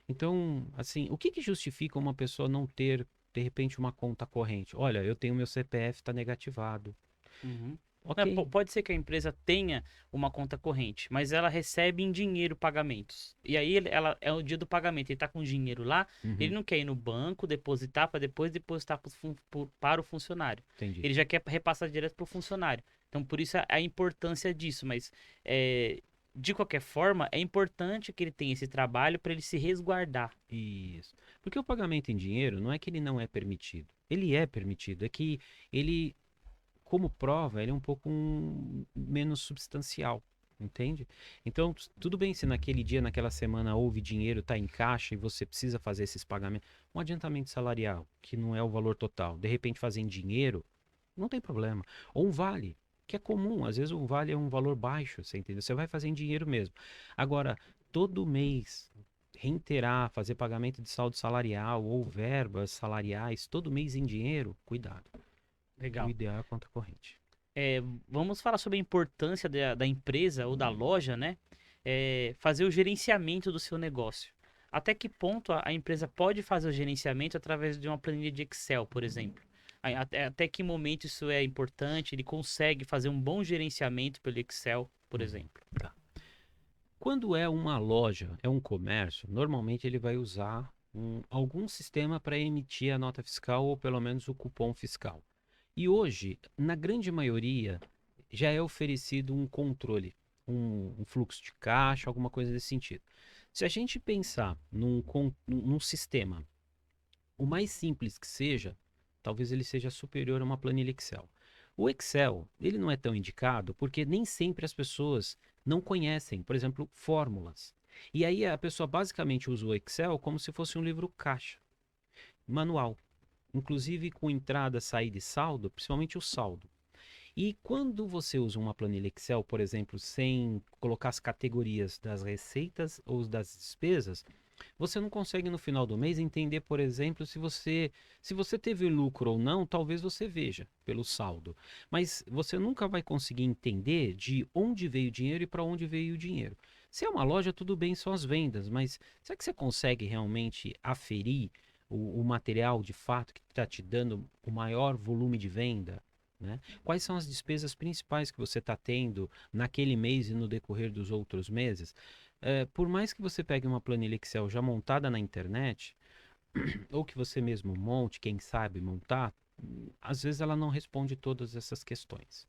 Então, assim, o que que justifica uma pessoa não ter, de repente, uma conta corrente? Olha, eu tenho meu CPF, está negativado. Uhum. Né, Ok, pode ser que a empresa tenha uma conta corrente, mas ela recebe em dinheiro pagamentos. E aí ela é o dia do pagamento, ele está com dinheiro lá, ele uhum, não quer ir no banco, depositar para depois depositar para o funcionário. entendi. Ele já quer repassar direto para o funcionário. Então, por isso a importância disso. Mas, de qualquer forma, é importante que ele tenha esse trabalho para ele se resguardar. Isso. Porque o pagamento em dinheiro não é que ele não é permitido. Ele é permitido, é que ele, como prova, ele é um pouco menos substancial, entende? Então, tudo bem se naquele dia, naquela semana, houve dinheiro, está em caixa e você precisa fazer esses pagamentos. Um adiantamento salarial, que não é o valor total, de repente fazer em dinheiro, não tem problema. Ou um vale, que é comum, às vezes um vale é um valor baixo, você entendeu? Você vai fazer em dinheiro mesmo. Agora, todo mês, reiterar, fazer pagamento de saldo salarial ou verbas salariais, todo mês em dinheiro, cuidado. O Legal. ideal é a conta corrente. É, vamos falar sobre a importância da empresa ou da loja, né? Fazer o gerenciamento do seu negócio. Até que ponto a empresa pode fazer o gerenciamento através de uma planilha de Excel, por exemplo? Até que momento isso é importante? Ele consegue fazer um bom gerenciamento pelo Excel, por exemplo? Tá. Quando é uma loja, é um comércio, normalmente ele vai usar algum sistema para emitir a nota fiscal ou pelo menos o cupom fiscal. E hoje, na grande maioria, já é oferecido um controle, um fluxo de caixa, alguma coisa desse sentido. Se a gente pensar num sistema, o mais simples que seja, talvez ele seja superior a uma planilha Excel. O Excel, ele não é tão indicado porque nem sempre as pessoas não conhecem, por exemplo, fórmulas. E aí a pessoa basicamente usa o Excel como se fosse um livro caixa, manual, inclusive com entrada, saída e saldo, principalmente o saldo. E quando você usa uma planilha Excel, por exemplo, sem colocar as categorias das receitas ou das despesas, você não consegue no final do mês entender, por exemplo, se você teve lucro ou não, talvez você veja pelo saldo, mas você nunca vai conseguir entender de onde veio o dinheiro e para onde veio o dinheiro. Se é uma loja, tudo bem, são as vendas, mas será que você consegue realmente aferir o material de fato que está te dando o maior volume de venda? Né? Quais são as despesas principais que você está tendo naquele mês e no decorrer dos outros meses? Por mais que você pegue uma planilha Excel já montada na internet, ou que você mesmo monte, quem sabe montar, às vezes ela não responde todas essas questões.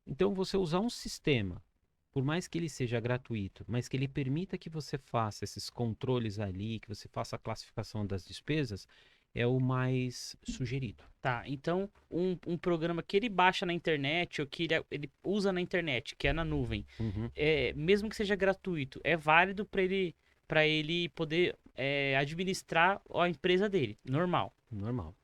Então, você usar um sistema, por mais que ele seja gratuito, mas que ele permita que você faça esses controles ali, que você faça a classificação das despesas, é o mais sugerido. Tá, então um programa que ele baixa na internet ou que ele usa na internet, que é na nuvem, Uhum. mesmo que seja gratuito, é válido para ele poder administrar a empresa dele, normal. Normal.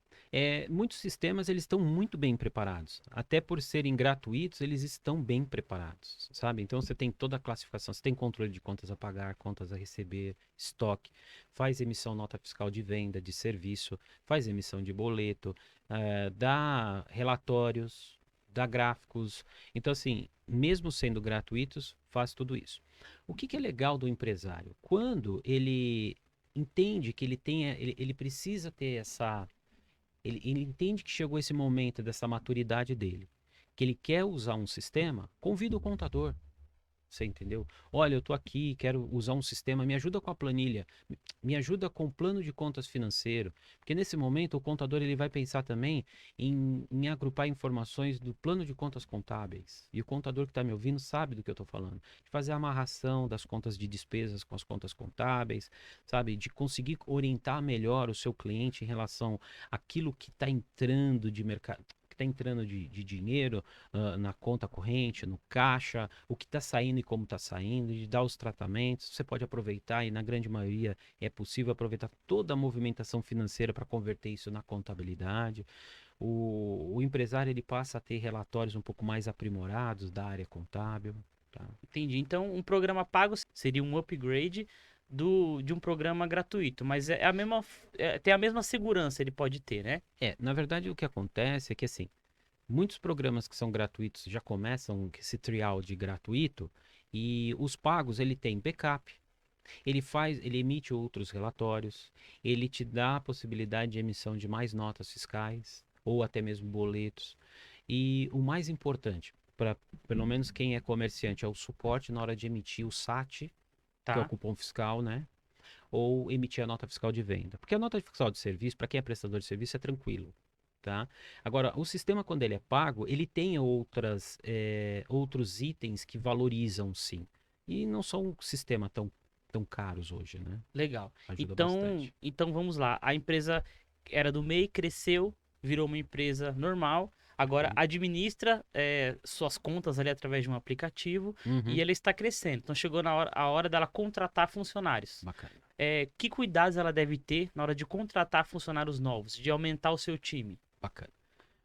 Muitos sistemas eles estão muito bem preparados. Até por serem gratuitos, eles estão bem preparados, sabe? Então você tem toda a classificação, você tem controle de contas a pagar, contas a receber, estoque, faz emissão nota fiscal de venda, de serviço, faz emissão de boleto, dá relatórios, dá gráficos. Então, assim, mesmo sendo gratuitos, faz tudo isso. O que que é legal do empresário? Quando ele entende que ele precisa ter essa. Ele entende que chegou esse momento dessa maturidade dele, que ele quer usar um sistema, convida o contador. Você entendeu? Olha, eu tô aqui, quero usar um sistema, me ajuda com a planilha, me ajuda com o plano de contas financeiro, porque nesse momento o contador ele vai pensar também em agrupar informações do plano de contas contábeis. E o contador que está me ouvindo sabe do que eu estou falando. De fazer a amarração das contas de despesas com as contas contábeis, sabe? De conseguir orientar melhor o seu cliente em relação àquilo que está entrando de mercado, que está entrando de dinheiro na conta corrente, no caixa, o que está saindo e como está saindo, de dar os tratamentos. Você pode aproveitar, e na grande maioria é possível aproveitar toda a movimentação financeira para converter isso na contabilidade. O empresário ele passa a ter relatórios um pouco mais aprimorados da área contábil. Tá? Entendi. Então, um programa pago seria um upgrade de um programa gratuito, mas é a mesma, tem a mesma segurança ele pode ter, né? Na verdade o que acontece é que assim, muitos programas que são gratuitos já começam com esse trial de gratuito e os pagos ele tem backup, ele emite outros relatórios, ele te dá a possibilidade de emissão de mais notas fiscais ou até mesmo boletos. E o mais importante, para pelo menos quem é comerciante, é o suporte na hora de emitir o SAT, que é o Tá. cupom fiscal, né? Ou emitir a nota fiscal de venda. Porque a nota fiscal de serviço, para quem é prestador de serviço, é tranquilo. Tá? Agora, o sistema, quando ele é pago, ele tem outros itens que valorizam, sim. E não são um sistema tão caros hoje, né? Legal. Ajuda Então, bastante. então vamos lá. A empresa era do MEI, cresceu, virou uma empresa normal. Agora administra suas contas ali através de um aplicativo e Uhum. ela está crescendo. Então chegou a hora dela contratar funcionários. Bacana. Que cuidados ela deve ter na hora de contratar funcionários novos, de aumentar o seu time? Bacana.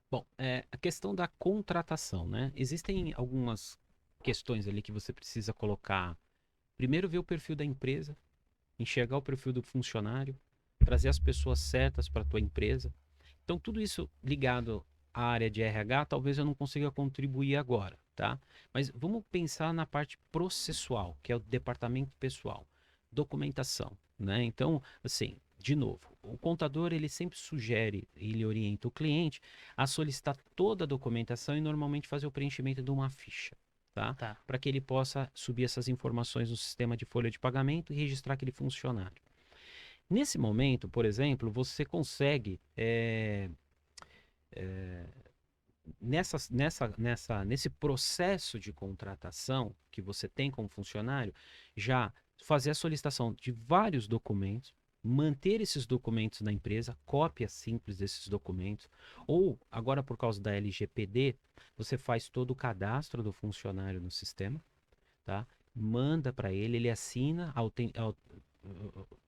Bom, a questão da contratação, né? Existem algumas questões ali que você precisa colocar. Primeiro, ver o perfil da empresa, enxergar o perfil do funcionário, trazer as pessoas certas para a tua empresa. Então, tudo isso ligado à área de RH, talvez eu não consiga contribuir agora, tá? Mas vamos pensar na parte processual, que é o departamento pessoal, documentação, né? Então, assim, de novo, o contador ele sempre sugere, ele orienta o cliente a solicitar toda a documentação e normalmente fazer o preenchimento de uma ficha. Tá? Tá. Para que ele possa subir essas informações no sistema de folha de pagamento e registrar aquele funcionário. Nesse momento, por exemplo, você consegue nesse processo de contratação que você tem como funcionário, já fazer a solicitação de vários documentos, manter esses documentos na empresa, cópia simples desses documentos, ou agora por causa da LGPD, você faz todo o cadastro do funcionário no sistema, tá? Manda para ele, ele assina,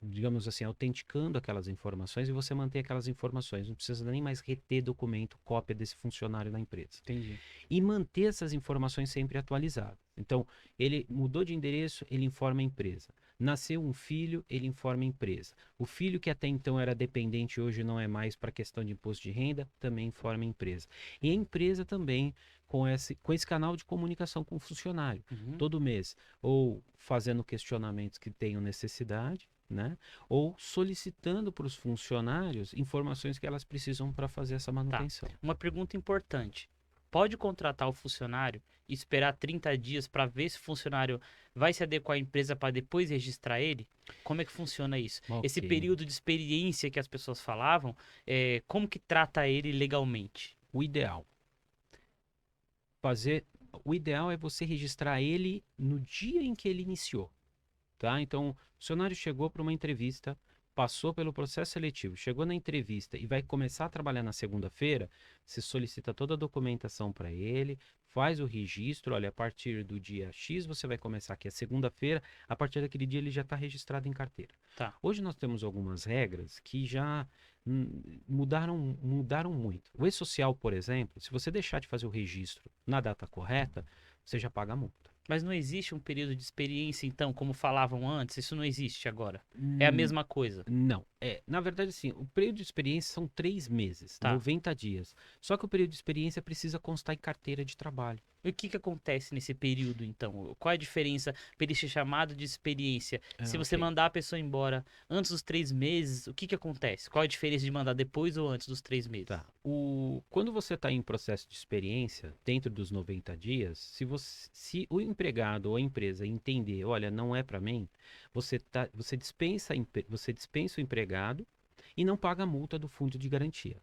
digamos assim, autenticando aquelas informações e você mantém aquelas informações. Não precisa nem mais reter documento, cópia desse funcionário na empresa. Entendi. E manter essas informações sempre atualizadas. Então, ele mudou de endereço, ele informa a empresa. Nasceu um filho, ele informa a empresa. O filho que até então era dependente, hoje não é mais para questão de imposto de renda, também informa a empresa. E a empresa também com esse canal de comunicação com o funcionário, Uhum. todo mês, ou fazendo questionamentos que tenham necessidade, né? Ou solicitando para os funcionários informações que elas precisam para fazer essa manutenção. Uma pergunta importante. Pode contratar o funcionário e esperar 30 dias para ver se o funcionário vai se adequar à empresa para depois registrar ele? Como é que funciona isso? Esse Ok. período de experiência que as pessoas falavam, como que trata ele legalmente? O ideal. O ideal é você registrar ele no dia em que ele iniciou, tá? Então, o funcionário chegou para uma entrevista, passou pelo processo seletivo, chegou na entrevista e vai começar a trabalhar na segunda-feira, você solicita toda a documentação para ele, faz o registro, olha, a partir do dia X você vai começar aqui a segunda-feira, a partir daquele dia ele já está registrado em carteira. Tá. Hoje nós temos algumas regras que já mudaram muito. O e-social, por exemplo, se você deixar de fazer o registro na data correta, você já paga a multa. Mas não existe um período de experiência, então, como falavam antes? Isso não existe agora. É a Hum, mesma coisa. Não. Na verdade, assim, o período de experiência são 3 meses, Tá. 90 dias. Só que o período de experiência precisa constar em carteira de trabalho. E o que que acontece nesse período, então? Qual é a diferença para esse chamado de experiência? Se você Ok. mandar a pessoa embora antes dos 3 meses, o que que acontece? Qual a diferença de mandar depois ou antes dos 3 meses? Tá. Quando você está em processo de experiência, dentro dos 90 dias, se o empregado ou a empresa entender, olha, não é para mim, você dispensa o empregado e não paga a multa do fundo de garantia.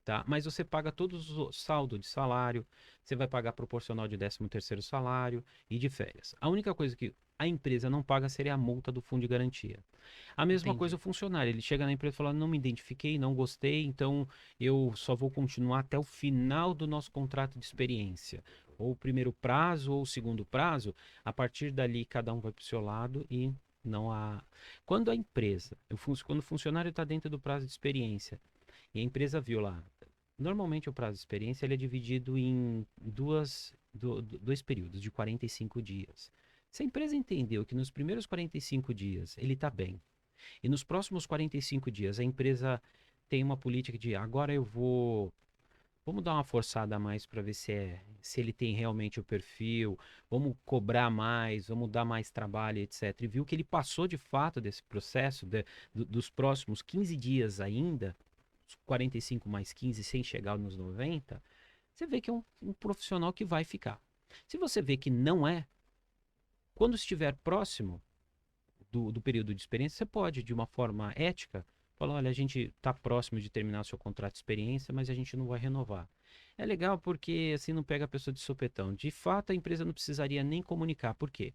Tá? Mas você paga todos o saldo de salário, você vai pagar proporcional de 13º salário e de férias. A única coisa que a empresa não paga seria a multa do fundo de garantia. A mesma coisa Entendi. o funcionário, ele chega na empresa e fala, não me identifiquei, não gostei, então eu só vou continuar até o final do nosso contrato de experiência. Ou o primeiro prazo ou o segundo prazo, a partir dali cada um vai para o seu lado e não há... Quando a empresa, quando o funcionário está dentro do prazo de experiência e a empresa viu lá, normalmente o prazo de experiência ele é dividido em dois períodos de 45 dias. Se a empresa entendeu que nos primeiros 45 dias ele está bem, e nos próximos 45 dias a empresa tem uma política de agora vamos dar uma forçada a mais para ver se ele tem realmente o perfil, vamos cobrar mais, vamos dar mais trabalho, etc. E viu que ele passou de fato desse processo, dos próximos 15 dias ainda, os 45 mais 15 sem chegar nos 90, você vê que é um profissional que vai ficar. Se você vê que não é, quando estiver próximo do período de experiência, você pode, de uma forma ética, falar: olha, a gente está próximo de terminar seu contrato de experiência, mas a gente não vai renovar. É legal porque assim não pega a pessoa de sopetão. De fato, a empresa não precisaria nem comunicar. Por quê?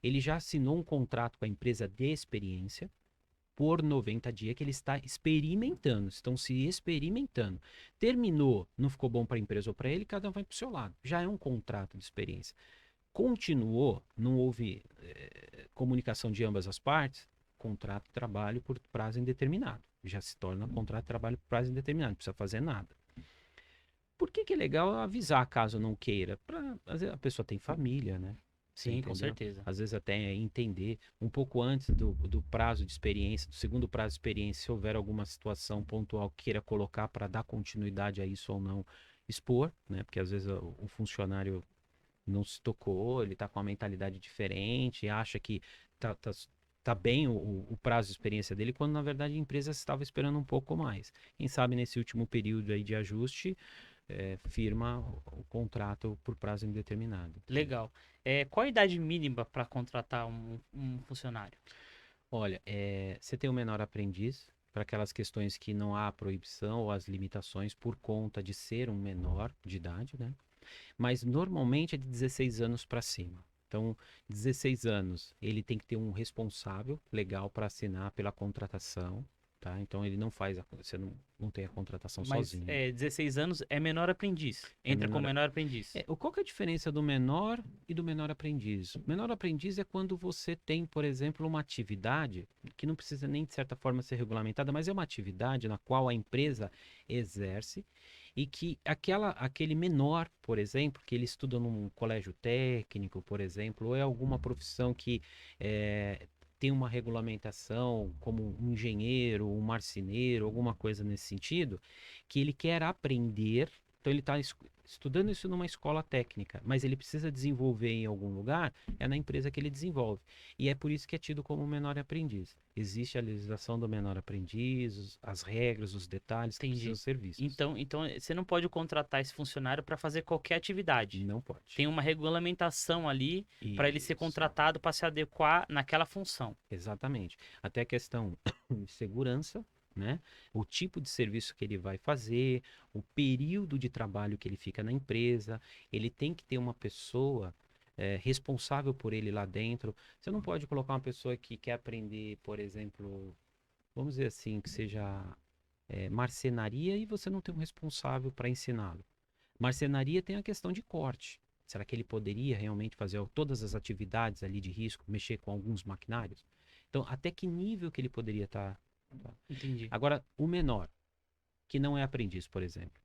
Ele já assinou um contrato com a empresa de experiência por 90 dias que ele está experimentando, estão se experimentando. Terminou, não ficou bom para a empresa ou para ele, cada um vai para o seu lado. Já é um contrato de experiência. Continuou, não houve comunicação de ambas as partes, contrato de trabalho por prazo indeterminado. Já se torna contrato de trabalho por prazo indeterminado, não precisa fazer nada. Por que é legal avisar caso não queira? Às vezes a pessoa tem família, né? Você Sim, com entendeu? certeza. Às vezes até entender um pouco antes do prazo de experiência, do segundo prazo de experiência, se houver alguma situação pontual que queira colocar para dar continuidade a isso ou não, expor, né? Porque às vezes o funcionário não se tocou, ele está com uma mentalidade diferente, acha que tá, tá, tá bem o prazo de experiência dele, quando na verdade a empresa estava esperando um pouco mais. Quem sabe nesse último período aí de ajuste, firma o contrato por prazo indeterminado. Legal. Qual a idade mínima para contratar um funcionário? Olha, você tem o menor aprendiz, para aquelas questões que não há proibição ou as limitações por conta de ser um menor de idade, né? Mas normalmente é de 16 anos para cima. Então, 16 anos, ele tem que ter um responsável legal para assinar pela contratação, tá? Então, ele não faz, você não tem a contratação Mas sozinho. 16 anos é menor aprendiz. É Entra como menor. menor aprendiz. Qual que é a diferença do menor e do menor aprendiz? O menor aprendiz é quando você tem, por exemplo, uma atividade que não precisa nem de certa forma ser regulamentada, mas é uma atividade na qual a empresa exerce e que aquele menor, por exemplo, que ele estuda num colégio técnico, por exemplo, ou é alguma profissão que tem uma regulamentação, como um engenheiro, um marceneiro, alguma coisa nesse sentido, que ele quer aprender. Então ele está estudando isso numa escola técnica, mas ele precisa desenvolver em algum lugar, é na empresa que ele desenvolve. E é por isso que é tido como menor aprendiz. Existe a legislação do menor aprendiz, as regras, os detalhes que precisam Entendi. ser vistos. Então você não pode contratar esse funcionário para fazer qualquer atividade. Não pode. Tem uma regulamentação ali para ele ser Isso, contratado para se adequar naquela função. exatamente. Até a questão de segurança, né? O tipo de serviço que ele vai fazer, o período de trabalho que ele fica na empresa, ele tem que ter uma pessoa responsável por ele lá dentro. Você não pode colocar uma pessoa que quer aprender, por exemplo, vamos dizer assim, que seja marcenaria e você não tem um responsável para ensiná-lo. Marcenaria tem a questão de corte. Será que ele poderia realmente fazer todas as atividades ali de risco, mexer com alguns maquinários? Então, até que nível que ele poderia estar? Entendi. Agora, o menor, que não é aprendiz, por exemplo,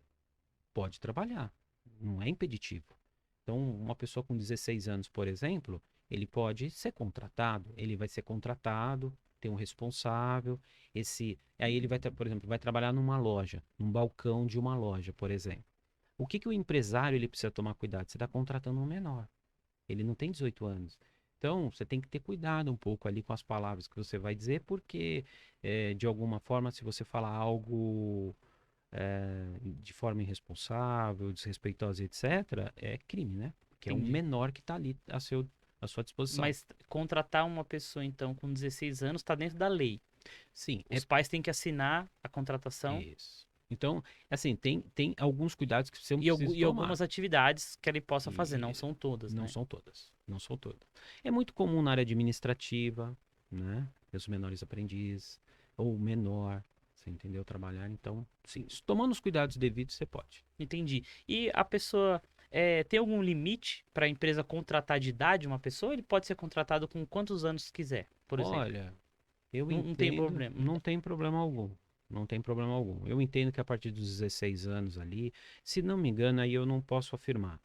pode trabalhar, não é impeditivo. Então, uma pessoa com 16 anos, por exemplo, ele pode ser contratado, ele vai ser contratado, ter um responsável. Aí ele vai, por exemplo, vai trabalhar numa loja, num balcão de uma loja, por exemplo. O que o empresário ele precisa tomar cuidado? Você está contratando um menor. Ele não tem 18 anos. Então, você tem que ter cuidado um pouco ali com as palavras que você vai dizer, porque, de alguma forma, se você falar algo de forma irresponsável, desrespeitosa, etc., é crime, né? Porque é um Entendi. menor que está ali à sua disposição. Mas contratar uma pessoa, então, com 16 anos, está dentro da lei. Sim, é Os pais têm que assinar a contratação isso. Então, assim, tem alguns cuidados que você precisa e tomar. algumas atividades que ele possa fazer, não E são todas, não né? são todas, não são todas. É muito comum na área administrativa, né? Os menores aprendizes, ou menor, você entendeu? Trabalhar. Então, sim, tomando os cuidados devidos, você pode. Entendi. E a pessoa tem algum limite para a empresa contratar de idade uma pessoa? Ele pode ser contratado com quantos anos quiser, por exemplo. Olha, eu Não tem entendo, problema. não tem problema algum. Não tem problema algum. Eu entendo que a partir dos 16 anos ali, se não me engano, aí eu não posso afirmar.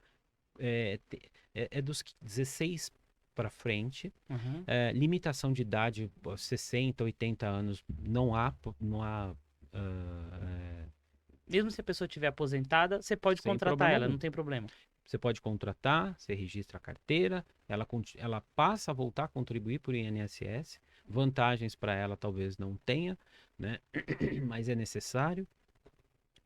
É dos 16 para frente, Uhum. limitação de idade, 60, 80 anos, não há Mesmo se a pessoa estiver aposentada, você pode sem contratar problema ela, algum. não tem problema. Você pode contratar, você registra a carteira, ela passa a voltar a contribuir por INSS, vantagens para ela talvez não tenha, né? Mas é necessário.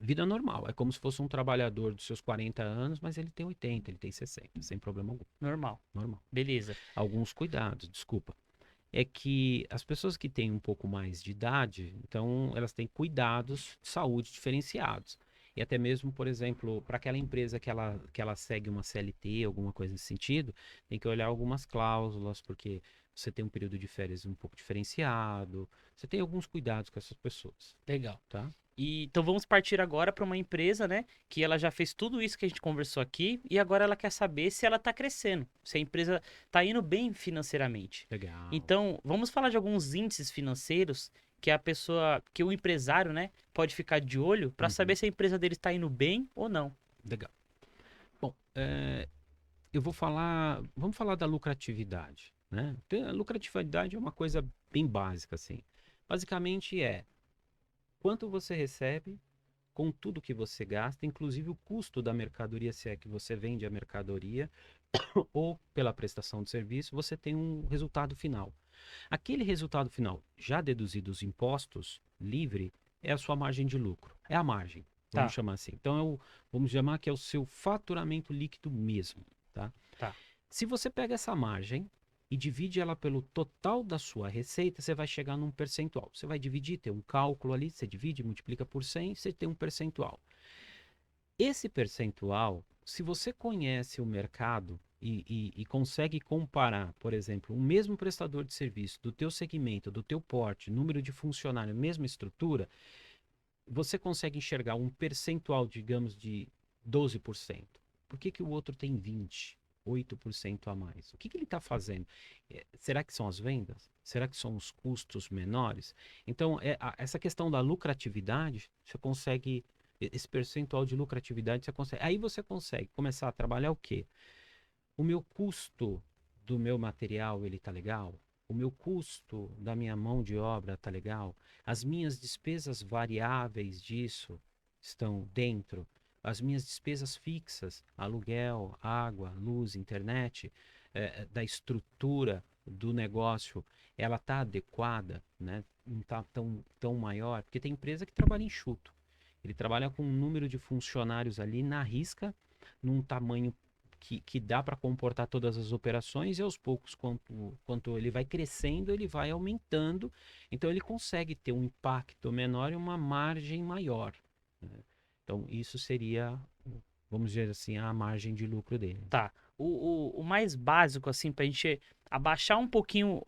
Vida normal, é como se fosse um trabalhador dos seus 40 anos, mas ele tem 80, ele tem 60, sem problema algum, Normal. normal. Beleza. Alguns cuidados, desculpa. É que as pessoas que têm um pouco mais de idade, então elas têm cuidados de saúde diferenciados. E até mesmo, por exemplo, para aquela empresa que ela segue uma CLT, alguma coisa nesse sentido, tem que olhar algumas cláusulas, porque você tem um período de férias um pouco diferenciado, você tem alguns cuidados com essas pessoas, Legal. tá? Então vamos partir agora para uma empresa, né, que ela já fez tudo isso que a gente conversou aqui e agora ela quer saber se ela está crescendo, se a empresa está indo bem financeiramente. Legal. Então, vamos falar de alguns índices financeiros que a pessoa, que o empresário, né, pode ficar de olho para saber Uhum, se a empresa dele está indo bem ou não. legal. Bom, vamos falar da lucratividade, né? A lucratividade é uma coisa bem básica, assim. Basicamente quanto você recebe com tudo que você gasta, inclusive o custo da mercadoria, se é que você vende a mercadoria, ou pela prestação de serviço, você tem um resultado final. Aquele resultado final, já deduzido os impostos, livre, é a sua margem de lucro. É a margem, vamos Tá, chamar assim. Então, vamos chamar que é o seu faturamento líquido mesmo, tá? tá. Se você pega essa margem e divide ela pelo total da sua receita, você vai chegar num percentual. Você vai dividir, tem um cálculo ali, você divide, multiplica por 100, você tem um percentual. Esse percentual, se você conhece o mercado e consegue comparar, por exemplo, o mesmo prestador de serviço do teu segmento, do teu porte, número de funcionários, mesma estrutura, você consegue enxergar um percentual, digamos, de 12%. Por que o outro tem 20%, 8% a mais? O que ele está fazendo? Será que são as vendas? Será que são os custos menores? Então, essa questão da lucratividade, você consegue, esse percentual de lucratividade, você consegue. Aí você consegue começar a trabalhar o quê? O meu custo do meu material, ele tá legal? O meu custo da minha mão de obra tá legal? As minhas despesas variáveis disso estão dentro? As minhas despesas fixas, aluguel, água, luz, internet, da estrutura do negócio, ela está adequada, né? Não está tão maior? Porque tem empresa que trabalha enxuto. Ele trabalha com um número de funcionários ali na risca, num tamanho que dá para comportar todas as operações e aos poucos, quanto ele vai crescendo, ele vai aumentando. Então ele consegue ter um impacto menor e uma margem maior, né? Então isso seria, vamos dizer assim, a margem de lucro dele. Tá. O mais básico, assim, pra gente abaixar um pouquinho,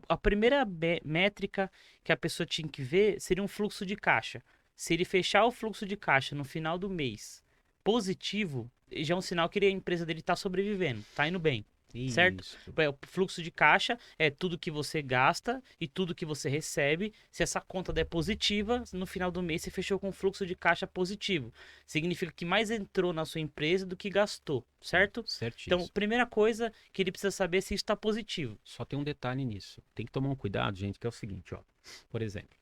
a primeira métrica que a pessoa tinha que ver seria um fluxo de caixa. Se ele fechar o fluxo de caixa no final do mês positivo, já é um sinal que a empresa dele tá sobrevivendo, tá indo bem. certo? Isso. O fluxo de caixa é tudo que você gasta e tudo que você recebe. Se essa conta der positiva, no final do mês você fechou com um fluxo de caixa positivo. Significa que mais entrou na sua empresa do que gastou, certo? Então, Certíssimo. primeira coisa que ele precisa saber é se isso está positivo. Só tem um detalhe nisso. Tem que tomar um cuidado, gente, que é o seguinte, ó. Por exemplo,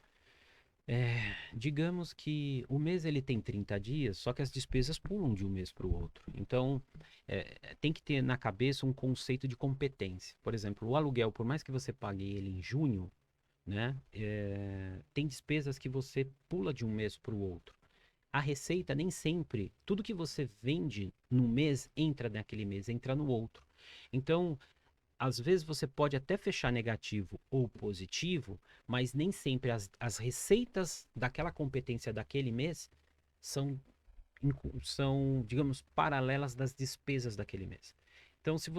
digamos que o mês ele tem 30 dias, só que as despesas pulam de um mês para o outro. Então, tem que ter na cabeça um conceito de competência. Por exemplo, o aluguel, por mais que você pague ele em junho, né, tem despesas que você pula de um mês para o outro. A receita nem sempre, tudo que você vende no mês entra naquele mês, entra no outro. Então, às vezes você pode até fechar negativo ou positivo, mas nem sempre as receitas daquela competência daquele mês são, são, digamos, paralelas das despesas daquele mês. Então, se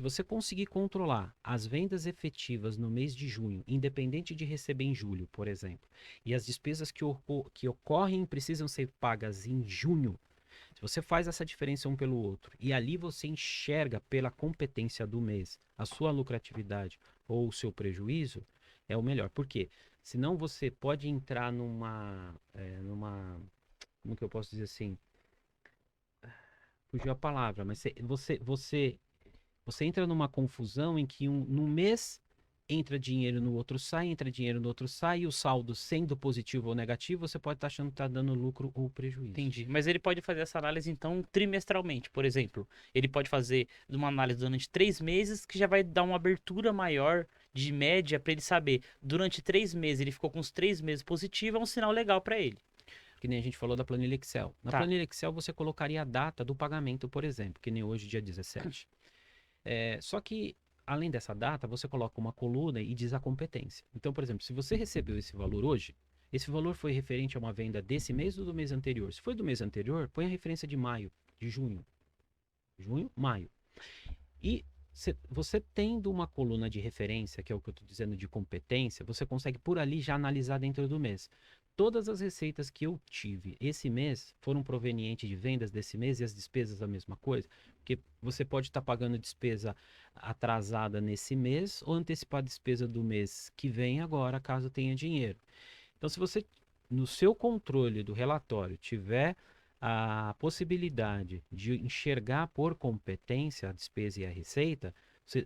você conseguir controlar as vendas efetivas no mês de junho, independente de receber em julho, por exemplo, e as despesas que ocorrem e precisam ser pagas em junho, se você faz essa diferença um pelo outro e ali você enxerga pela competência do mês a sua lucratividade ou o seu prejuízo, é o melhor. Por quê? Senão você pode entrar como que eu posso dizer assim? Fugiu a palavra, mas você entra numa confusão em que num mês entra dinheiro no outro sai, entra dinheiro no outro sai, e o saldo sendo positivo ou negativo, você pode estar achando que está dando lucro ou prejuízo. Entendi. Mas ele pode fazer essa análise, então, trimestralmente, por exemplo. Ele pode fazer uma análise durante 3 meses, que já vai dar uma abertura maior de média para ele saber. Durante 3 meses, ele ficou com os 3 meses positivos, é um sinal legal para ele. Que nem a gente falou da planilha Excel. Na Tá. planilha Excel você colocaria a data do pagamento, por exemplo, que nem hoje, dia 17. Só que, além dessa data, você coloca uma coluna e diz a competência. Então, por exemplo, se você recebeu esse valor hoje, esse valor foi referente a uma venda desse mês ou do mês anterior. Se foi do mês anterior, põe a referência de maio, de junho. Junho, maio. E você tendo uma coluna de referência, que é o que eu estou dizendo de competência, você consegue por ali já analisar dentro do mês. Todas as receitas que eu tive esse mês foram provenientes de vendas desse mês e as despesas a mesma coisa. Porque você pode estar pagando despesa atrasada nesse mês ou antecipar a despesa do mês que vem agora, caso tenha dinheiro. Então, se você, no seu controle do relatório, tiver a possibilidade de enxergar por competência a despesa e a receita,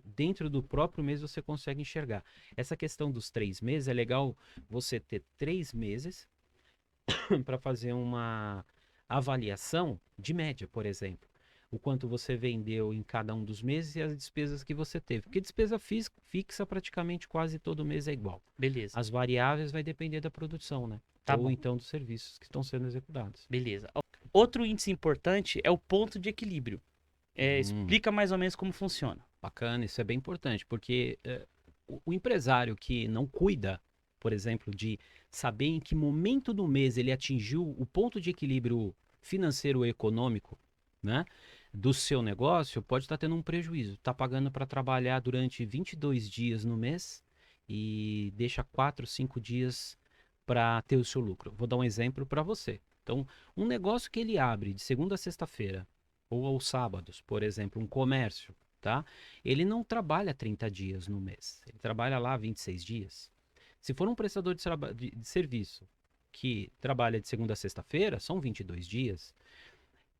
dentro do próprio mês você consegue enxergar. Essa questão dos 3 meses é legal você ter 3 meses para fazer uma avaliação de média, por exemplo. O quanto você vendeu em cada um dos meses e as despesas que você teve. Porque despesa fixa praticamente quase todo mês é igual. Beleza. As variáveis vai depender da produção, né? Tá Ou bom. então dos serviços que estão sendo executados. Beleza. Outro índice importante é o ponto de equilíbrio. Explica mais ou menos como funciona. Bacana, isso é bem importante, porque o empresário que não cuida, por exemplo, de saber em que momento do mês ele atingiu o ponto de equilíbrio financeiro e econômico, né, do seu negócio, pode estar tendo um prejuízo. Está pagando para trabalhar durante 22 dias no mês e deixa 4, 5 dias para ter o seu lucro. Vou dar um exemplo para você. Então, um negócio que ele abre de segunda a sexta-feira, ou aos sábados, por exemplo, um comércio, tá? Ele não trabalha 30 dias no mês, ele trabalha lá 26 dias. Se for um prestador de serviço que trabalha de segunda a sexta-feira, são 22 dias.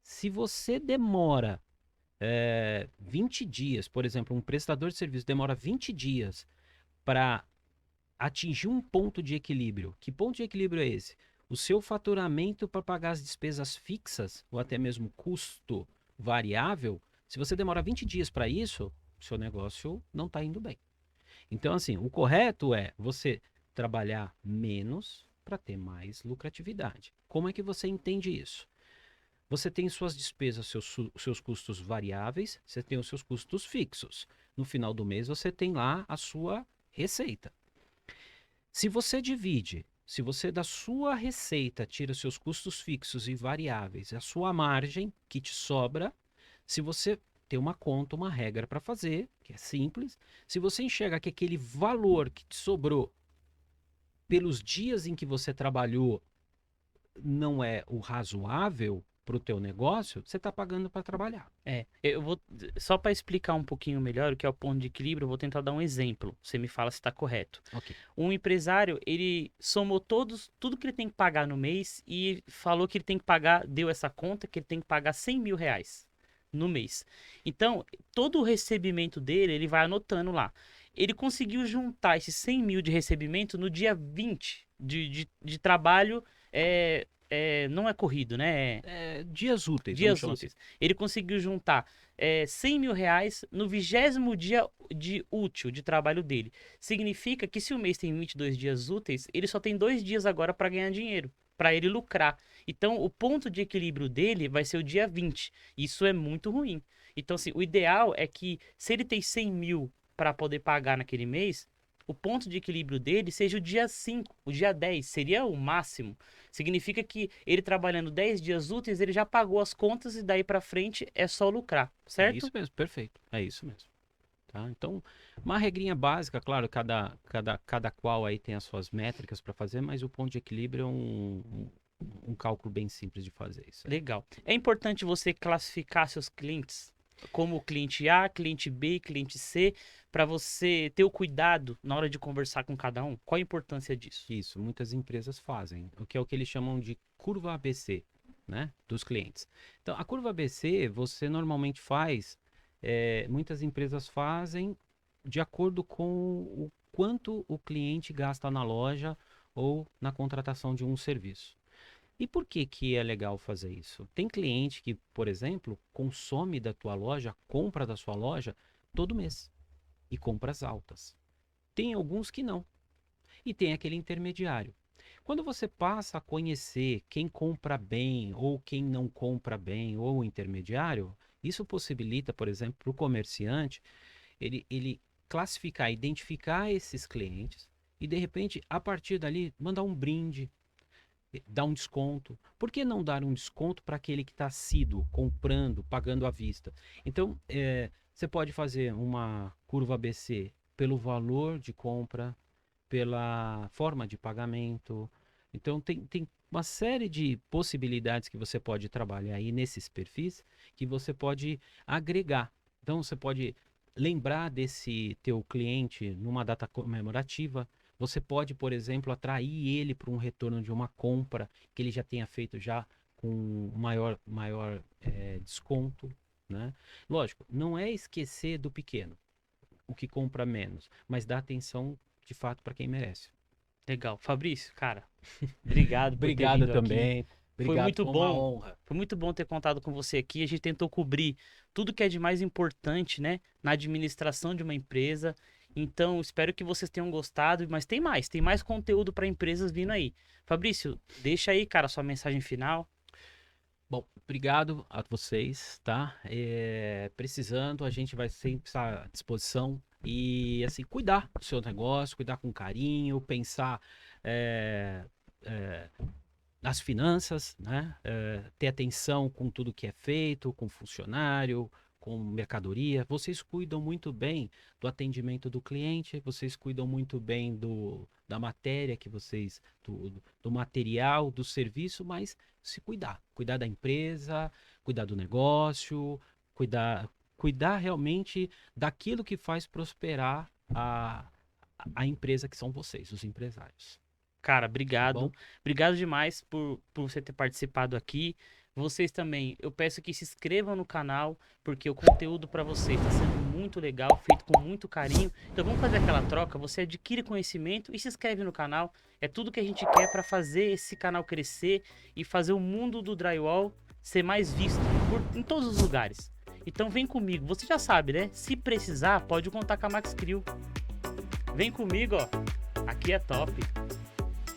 Se você demora 20 dias, por exemplo, um prestador de serviço demora 20 dias para atingir um ponto de equilíbrio. Que ponto de equilíbrio é esse? O seu faturamento para pagar as despesas fixas, ou até mesmo custo variável, se você demora 20 dias para isso, seu negócio não está indo bem. Então, assim, o correto é você trabalhar menos para ter mais lucratividade. Como é que você entende isso? Você tem suas despesas, seus custos variáveis, você tem os seus custos fixos. No final do mês, você tem lá a sua receita. Se você da sua receita tira seus custos fixos e variáveis, a sua margem que te sobra, se você tem uma conta, uma regra para fazer, que é simples, se você enxerga que aquele valor que te sobrou pelos dias em que você trabalhou não é o razoável para o teu negócio, você está pagando para trabalhar. Eu vou só para explicar um pouquinho melhor o que é o ponto de equilíbrio, eu vou tentar dar um exemplo. Você me fala se está correto. Ok. Um empresário, ele somou tudo que ele tem que pagar no mês e falou que ele tem que pagar, deu essa conta que ele tem que pagar 100 mil reais no mês. Então, todo o recebimento dele, ele vai anotando lá. Ele conseguiu juntar esses 100 mil de recebimento no dia 20 de trabalho, não é corrido, né? Dias úteis. Dias úteis. Ele conseguiu juntar 100 mil reais no 20º dia de útil de trabalho dele. Significa que se o mês tem 22 dias úteis, ele só tem 2 dias agora para ganhar dinheiro, para ele lucrar. Então, o ponto de equilíbrio dele vai ser o dia 20. Isso é muito ruim. Então, assim, o ideal é que, se ele tem 100 mil para poder pagar naquele mês, o ponto de equilíbrio dele seja o dia 5, o dia 10, seria o máximo. Significa que ele trabalhando 10 dias úteis, ele já pagou as contas e daí para frente é só lucrar, certo? É isso mesmo, perfeito. É isso mesmo. Tá? Então, uma regrinha básica, claro, cada qual aí tem as suas métricas para fazer, mas o ponto de equilíbrio é um cálculo bem simples de fazer isso. Legal. É importante você classificar seus clientes como cliente A, cliente B, cliente C, para você ter o cuidado na hora de conversar com cada um. Qual a importância disso? Isso, muitas empresas fazem, o que é o que eles chamam de curva ABC, né, dos clientes. Então, a curva ABC, você normalmente faz, muitas empresas fazem de acordo com o quanto o cliente gasta na loja ou na contratação de um serviço. E por que que é legal fazer isso? Tem cliente que, por exemplo, consome da tua loja, compra da sua loja todo mês e compras altas. Tem alguns que não. E tem aquele intermediário. Quando você passa a conhecer quem compra bem ou quem não compra bem ou o intermediário, isso possibilita, por exemplo, para o comerciante, ele classificar, identificar esses clientes e, de repente, a partir dali, mandar um brinde, dar um desconto. Por que não dar um desconto para aquele que está assíduo, comprando, pagando à vista? Então, você pode fazer uma curva ABC pelo valor de compra, pela forma de pagamento. Então, tem uma série de possibilidades que você pode trabalhar aí nesses perfis que você pode agregar. Então, você pode lembrar desse teu cliente numa data comemorativa. Você pode, por exemplo, atrair ele para um retorno de uma compra que ele já tenha feito já com maior desconto, né? Lógico, não é esquecer do pequeno, o que compra menos, mas dá atenção de fato para quem merece. Legal. Fabrício, cara, obrigado por ter Obrigado vindo também. aqui. Obrigado, Foi muito uma bom. honra. Foi muito bom ter contado com você aqui. A gente tentou cobrir tudo que é de mais importante, né, na administração de uma empresa. Então, espero que vocês tenham gostado, mas tem mais conteúdo para empresas vindo aí. Fabrício, deixa aí, cara, sua mensagem final. Bom, obrigado a vocês, tá? Precisando, a gente vai sempre estar à disposição e, assim, cuidar do seu negócio, cuidar com carinho, pensar nas finanças, né? Ter atenção com tudo que é feito, com funcionário, com mercadoria. Vocês cuidam muito bem do atendimento do cliente, vocês cuidam muito bem da matéria que vocês, do material, do serviço, mas se cuidar da empresa, cuidar do negócio, cuidar realmente daquilo que faz prosperar a empresa, que são vocês, os empresários. Cara, obrigado. Tá, obrigado demais por você ter participado aqui. Vocês também, eu peço que se inscrevam no canal, porque o conteúdo para vocês está sendo muito legal, feito com muito carinho. Então vamos fazer aquela troca, você adquire conhecimento e se inscreve no canal. É tudo que a gente quer para fazer esse canal crescer e fazer o mundo do drywall ser mais visto em todos os lugares. Então vem comigo, você já sabe, né? Se precisar, pode contar com a Max Crew. Vem comigo, ó. Aqui é top.